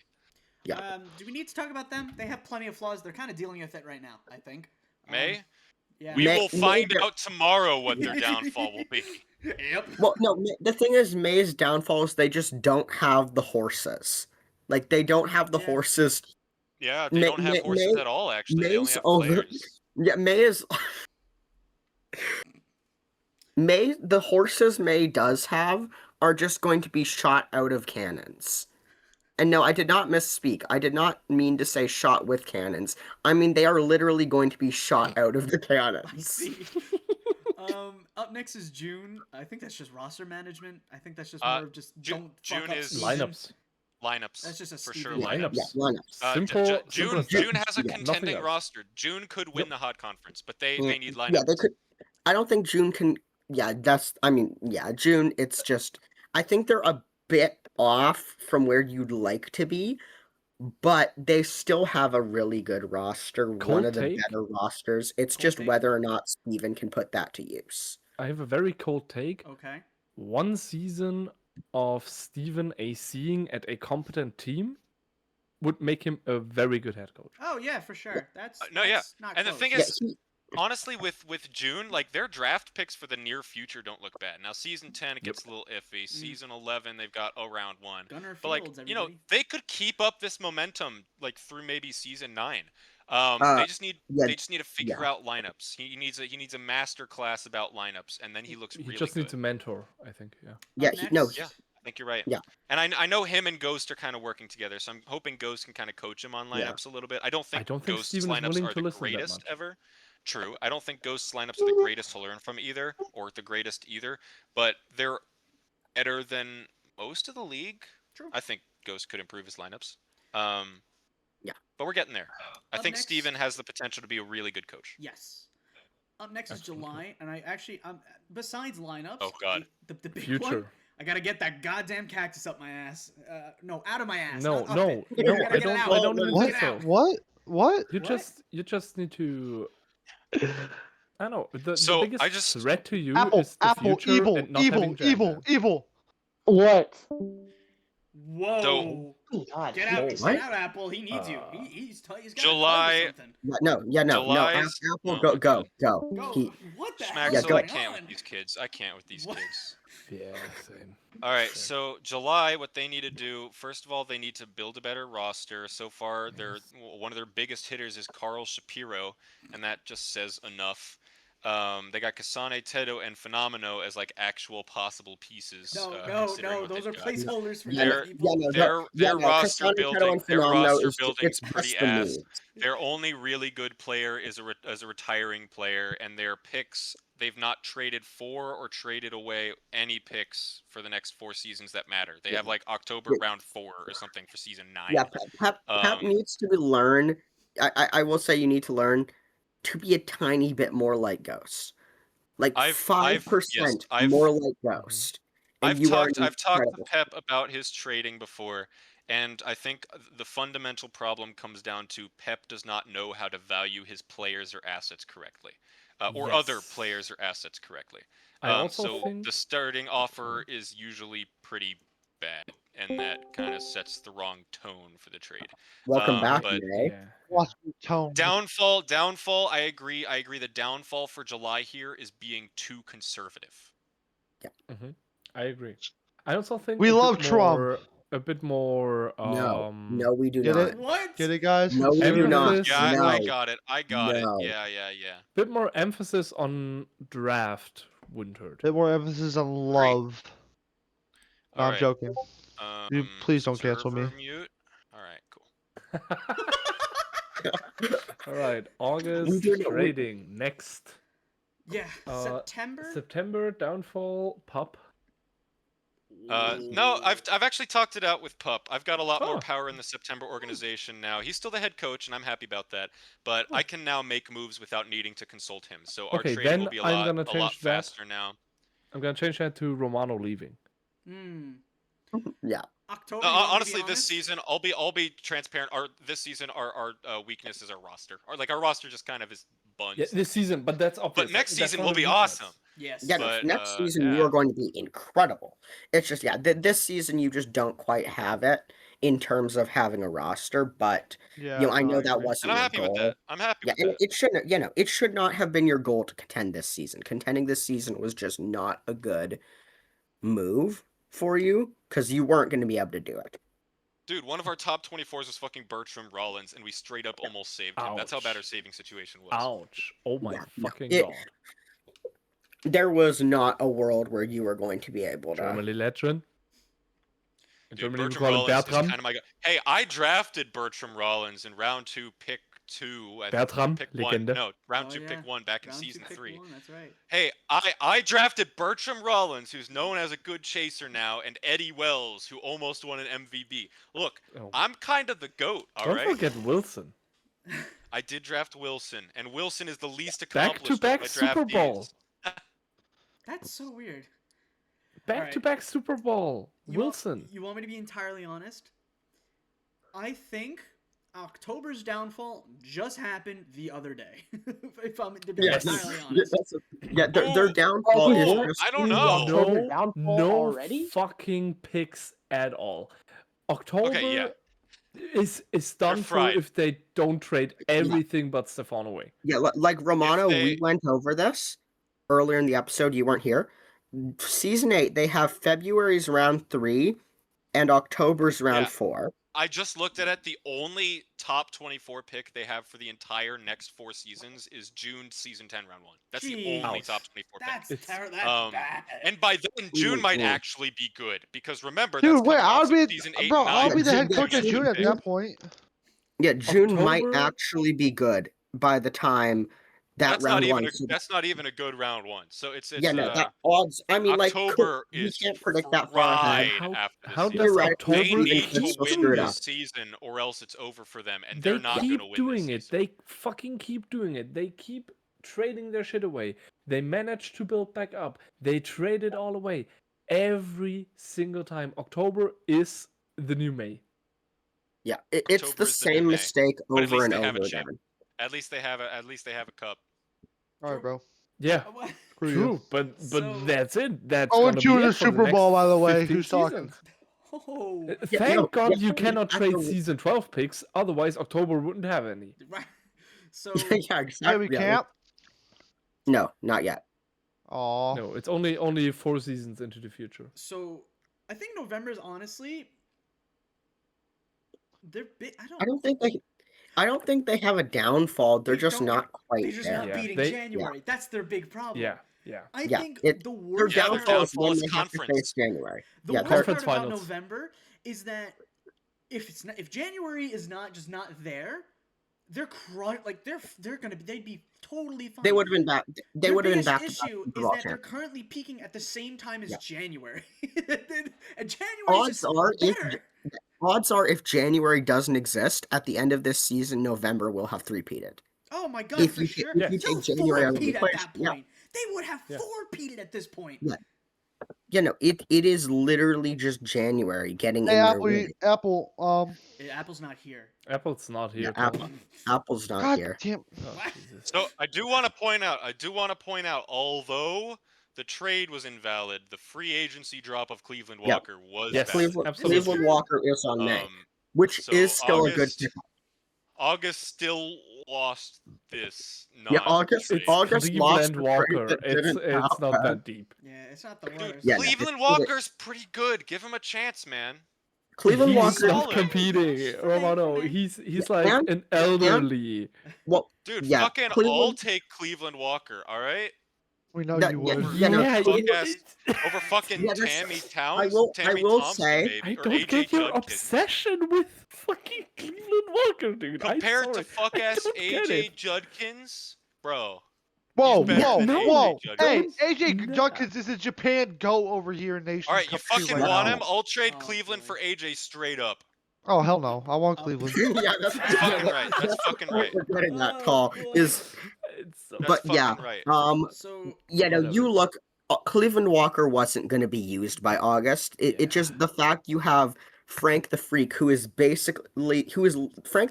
Yeah. Do we need to talk about them? They have plenty of flaws. They're kind of dealing with it right now, I think. May? Yeah. We will find May- out tomorrow what their downfall will be. Yep. Well, no, the thing is, May's downfall is they just don't have the horses. Like, they don't have the Yeah. horses. Yeah, they don't have horses at all. Actually, they only May's have only- players. Yeah, May is. May, the horses May does have are just going to be shot out of cannons. And no, I did not misspeak. I did not mean to say shot with cannons. I mean, they are literally going to be shot out of the I cannons. see. Up next is June. I think that's just roster management. I think that's just more of just don't June fuck up is season. Lineups. Lineups. That's just a for stupid sure. lineup. Lineups. Yeah, lineups. Simple. June simple as June that. has a Yeah, nothing contending else. roster. June could win Yep. the hot conference, but they need lineups. Yeah, they could. I don't think June can. Yeah, that's. I mean, yeah, June. It's just. I think they're a bit off from where you'd like to be, but they still have a really good roster. Cold one of the take? better rosters. It's Cold just take? whether or not Steven can put that to use. I have a very cold take. Okay. One season of Steven ACing at a competent team would make him a very good head coach. Oh yeah, for sure. That's No, yeah. that's not And the close. thing Yeah, is, honestly, with June, like their draft picks for the near future don't look bad. Now, season 10 it gets a little iffy. Season 11 they've got round 1. Gunner But like, Fields, you know, everybody. they could keep up this momentum like through maybe season 9. Uh, They just need yeah, they just need to figure out lineups. He needs a master class about lineups, and then he looks He really just good. needs a mentor, I think. Yeah. yeah, no, next? Yeah, I think you're right. Yeah. And I know him and Ghost are kind of working together, so I'm hoping Ghost can kind of coach him on Yeah. lineups a little bit. I don't think don't think Ghost's Steven is lineups willing are to the listen that greatest much. ever. True. I don't think Ghost's lineups are the greatest to learn from either, or the greatest either, but they're better than most of the league. True. I think Ghost could improve his lineups. Yeah. But we're getting there. I Up think next- Steven has the potential to be a really good coach. Yes. Up next is Excellent. July, and I actually besides lineups. Oh, God. The big Future. one. I gotta get that goddamn cactus up my ass. No, out of my ass. No, not up no, it. no. gotta I get it don't. out. I don't even Get think it so. out. What? You What? just need to. I know. The So, biggest I just- threat to you Apple, is the Apple, future evil, and not evil, having evil, Jam. evil. What? Whoa. God. Get out, What? get out, Apple. He needs you. He's got July- something. no. July's- Apple, oh go, my go, God. go. Go. He, What the Schmack, hell Yeah, is so go. I going can't on? with these kids. I can't with these What? kids. Yeah, same. All right, Same. so July, what they need to do, first of all, they need to build a better roster. So far, one of their biggest hitters is Carl Shapiro, and that just says enough. They got Kasane, Tedo, and Phenomeno as like actual possible pieces. No, considering what those are they've got. placeholders for They're- other people. Their roster Kasane, Tedo, building, and their Phenomeno roster is building it's is pretty just the ass. moves. Their only really good player is a retiring player, and their picks, they've not traded for or traded away any picks for the next 4 seasons that matter. They have like October round 4 or something for season 9. Yeah, Pep needs to learn. I will say you need to learn to be a tiny bit more like Ghost, like I've- 5% I've- more like Ghost. And you are I've talked to incredible. Pep about his trading before, and I think the fundamental problem comes down to Pep does not know how to value his players or assets correctly, or other Yes. players or assets correctly. I also So think the starting offer is usually pretty bad, and that kind of sets the wrong tone for the trade. Welcome back, but- May. yeah. Watch your tone. Downfall. I agree. The downfall for July here is being too conservative. I agree. I also think We a bit love Trump. more- A bit more. No, we do Get not. it? What? Get it, guys? No, we do Emphasis- not. Yeah, no. I got it. No. Yeah. Bit more emphasis on draft wouldn't hurt. Bit more emphasis on love. No, I'm Alright, joking. You please don't server cancel me. Mute. All right, cool. All right, August doing it- trading next. Yeah. Uh, September. September downfall pup. No, I've actually talked it out with Pup. I've got a lot more Oh. power in the September organization now. He's still the head coach, and I'm happy about that. But I can now make moves without needing to consult him. So our Okay, trade then will be a I'm lot, gonna a lot change that. faster now. I'm gonna change that to Romano leaving. Hmm. Yeah. October. you want me to be Honestly, this honest? season, I'll be transparent. This season, our weakness is our roster. Our roster just kind of is buns. Yeah, this season, but that's obvious. But next That's season not will a be weakness. awesome. Yes. Yeah, But, next season yeah. you are going to be incredible. It's just this season you just don't quite have it. in terms of having a roster, but Yeah, you know, I no, know I that agree. wasn't And I'm your happy with goal. that. I'm happy Yeah, with and that. it shouldn't, it should not have been your goal to contend this season. Contending this season was just not a good move for you because you weren't going to be able to do it. Dude, one of our top 24s was fucking Bertram Rollins, and we straight up almost saved him. That's how bad our Ouch. saving situation was. Ouch. Oh my Yeah, no, fucking it- god. There was not a world where you were going to be able to. Germany legend. In Dude, Germany we Bertram call him Rollins is Bertram. kind of my guy. Hey, I drafted Bertram Rollins in round 2, pick 2. Bertram, pick Legende. 1. No, round Oh, 2, yeah. pick 1 back in Round two, season pick 3. one, that's right. Hey, I drafted Bertram Rollins, who's known as a good chaser now, and Eddie Wells, who almost won an MVP. Look, Oh. I'm kind of the GOAT, all Don't right? forget Wilson. I did draft Wilson, and Wilson is the least Back to accomplished back of my Super Bowl. draftees. That's so weird. Back to back Super Bowl. Wilson. You want me to be entirely honest? I think October's downfall just happened the other day. If I'm to be Yes. entirely Yeah, honest. their downfall is Oh, just I don't The know. October downfall No already? fucking picks at all. October yeah. is done for fried. if they don't trade everything but Stefan away. Yeah, like Romano, If they- we went over this earlier in the episode. You weren't here. Season 8, they have February's round 3 and October's round Yeah. 4. I just looked at it. The only top 24 pick they have for the entire next 4 seasons is June season 10 round 1. That's the only Jeez. top 24 pick. That's It's- terrible. That's bad. And by then, June might Mhm. actually be good because remember, Dude, that's wait, coming off I'll some be, season 8 bro, and 9. I'll be the Yeah, head coach at June June at pick. that point. Yeah, June might October- actually be good by the time that That's round not 1. even that's not even a good round 1. So it's yeah, no, uh, that odds. I mean, October you is can't predict that far fried ahead. How- after this how season. does You're right. October They need keep to so win screwed this up. season or else it's over for them, and They they're not keep going to win doing this it. season. They fucking keep doing it. They keep trading their shit away. They manage to build back up. They trade it all away. Every single time. October is the new May. Yeah, it's October the is the new same May. mistake But at over least and they have a over chip. again. At least they have a cup. All right, bro. Yeah, Screw you. true. But So- that's it. That's Oh, gonna and be you in it the for the Super next Bowl, by the way. 15 Who's talking? seasons. Oh, Yeah, Thank no, God yeah, you cannot after- trade season 12 picks. Otherwise, October wouldn't have any. right. So yeah, Yeah, exactly. we can't. No, not yet. Aw. No, it's only 4 seasons into the future. So I think November's honestly they're big. I don't think they have a downfall. They're They just don't- not quite They're just there. not Yeah, beating they- January. That's their big problem. Yeah, yeah. I Yeah, think it- the Their worst Yeah, their part, downfall is downfall when is they have to conference. face January. the Yeah, worst they're- part about Conference finals. November is that if January is not there, they're they'd be totally fine. they would have been back. They Their would have been biggest back to issue back is World that they're Champions. currently peaking at the same time as Yeah. January. And January Odds is are if there. Odds are if January doesn't exist at the end of this season, November will have three-peated. Oh my god, If for you sure. if you They'll take January out of the four-peat at equation, that yeah. point. They would have Yeah. four-peated at this point. Yeah. You know, it is literally just January getting Hey, in their Apple, way. Apple, Apple's not here. Apple's not here. Yeah, Tom. Apple's not God here. damn. Oh, What? Jesus. So I do want to point out, although the trade was invalid, the free agency drop of Cleveland Yeah. Walker was Yes. valid. Absolutely. Cleveland Walker is on May, Um, which so is still a good August- pickup. August still lost this. Yeah, August- It's August lost Cleveland the Walker. trade that It's didn't not happen. that deep. Yeah, it's not the Dude, worst. Yeah, no, Cleveland it- Walker's pretty good. Give him a chance, man. Cleveland He's Walker. not solid. competing, Fine, Romano. fine. He's Yeah, like and- an elderly. Well, Dude, Yeah, fucking I'll Cleveland- take Cleveland Walker, alright? We know That- you yeah, would. yeah, no, Yeah, fuck it- ass. Over fucking Yeah, that's- Tammy Towns? I Tammy will Thompson, say- maybe, I or don't AJ get your Judkins. obsession with fucking Cleveland Walker, dude. Compared I'm to sorry. fuck I ass don't get AJ it. Judkins, bro. Whoa, better whoa, than AJ whoa. Judkins. Hey, Those- AJ Nah. Judkins is a Japan go over here in Nations All right, you Cup too fucking right want now. him? I'll trade Oh, Cleveland boy. for AJ straight up. Oh, hell no. I want Oh. Cleveland. yeah, that's fucking right. That's fucking right. We're getting that Oh, call boy. is, It's so- That's but fucking yeah, right. So yeah. No, Whatever. you look. Cleveland Walker wasn't going to be used by August. It just the fact you have Frank the Freak, Frank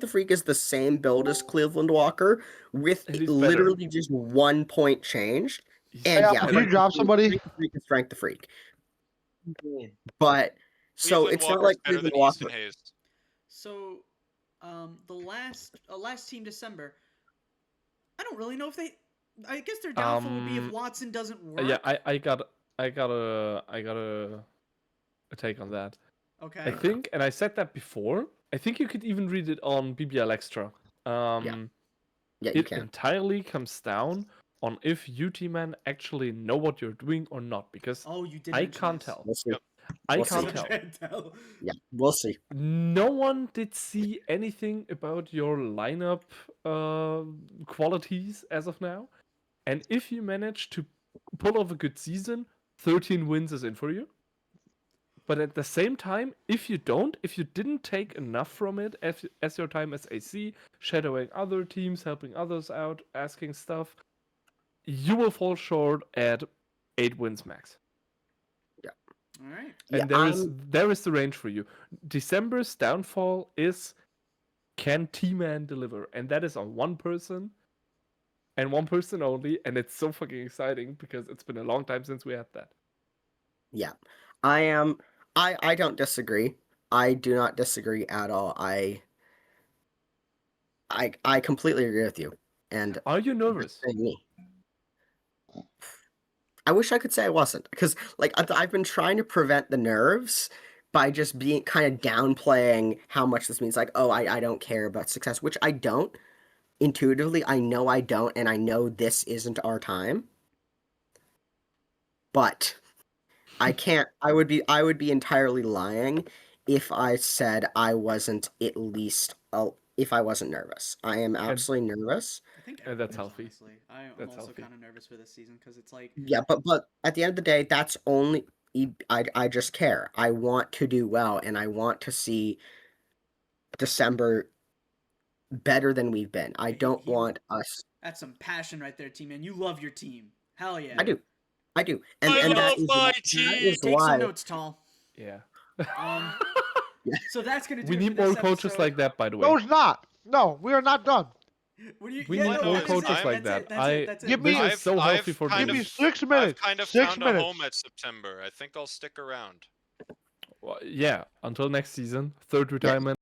the Freak is the same build as Cleveland Walker with And he's better. literally just 1 point changed. he's And Hey, yeah, Apple, better. can you drop somebody? Frank the Freak is Frank the Freak. But so Cleveland it's not Walker's like better Cleveland than Walker. Easton Hayes. So, the last team December. I don't really know if they. I guess their downfall would be if Watson doesn't work. Yeah, I got a take on that. Okay. I think, and I said that before. I think you could even read it on BBL Extra. Yeah, you It can. entirely comes down on if you T-Man actually know what you're doing or not, because Oh, you did. I mention can't this. tell. We'll see. I We'll can't see. tell. Can't tell. Yeah, we'll see. No one did see anything about your lineup qualities as of now. And if you manage to pull off a good season, 13 wins is in for you. But at the same time, if you didn't take enough from it as your time as AC, shadowing other teams, helping others out, asking stuff, you will fall short at 8 wins max. All right. Yeah, And there is the range for you. December's downfall is, can T-Man deliver? And that is on one person and one person only, and it's so fucking exciting because it's been a long time since we had that. Yeah, I don't disagree. I do not disagree at all. I completely agree with you. And Are you nervous? me. I wish I could say I wasn't, because like I've been trying to prevent the nerves by just being kind of downplaying how much this means. Like, oh, I don't care about success, which I don't. Intuitively, I know I don't, and I know this isn't our time. But I can't. I would be entirely lying if I said I wasn't at least if I wasn't nervous. I am absolutely nervous. I think And that's everyone is, healthy. honestly. I'm That's also healthy. kind of nervous for this season because it's like. Yeah, but at the end of the day, that's only I just care. I want to do well, and I want to see December better than we've been. I don't want us. That's some passion right there, team man. You love your team. Hell yeah. I do, and I that love is my that team. is Take why. some notes, Tall. Yeah. So that's gonna do We it need for more this coaches episode. like that, by the way. No, it's not. No, we are not done. What do you, We yeah, need no, more that is coaches it. like That's that. it. That's it. Give me- This is so healthy for kind Give me of- business. 6 minutes. I've kind of 6 found minutes. a home at September. I think I'll stick around. Well, yeah, until next season, third retirement.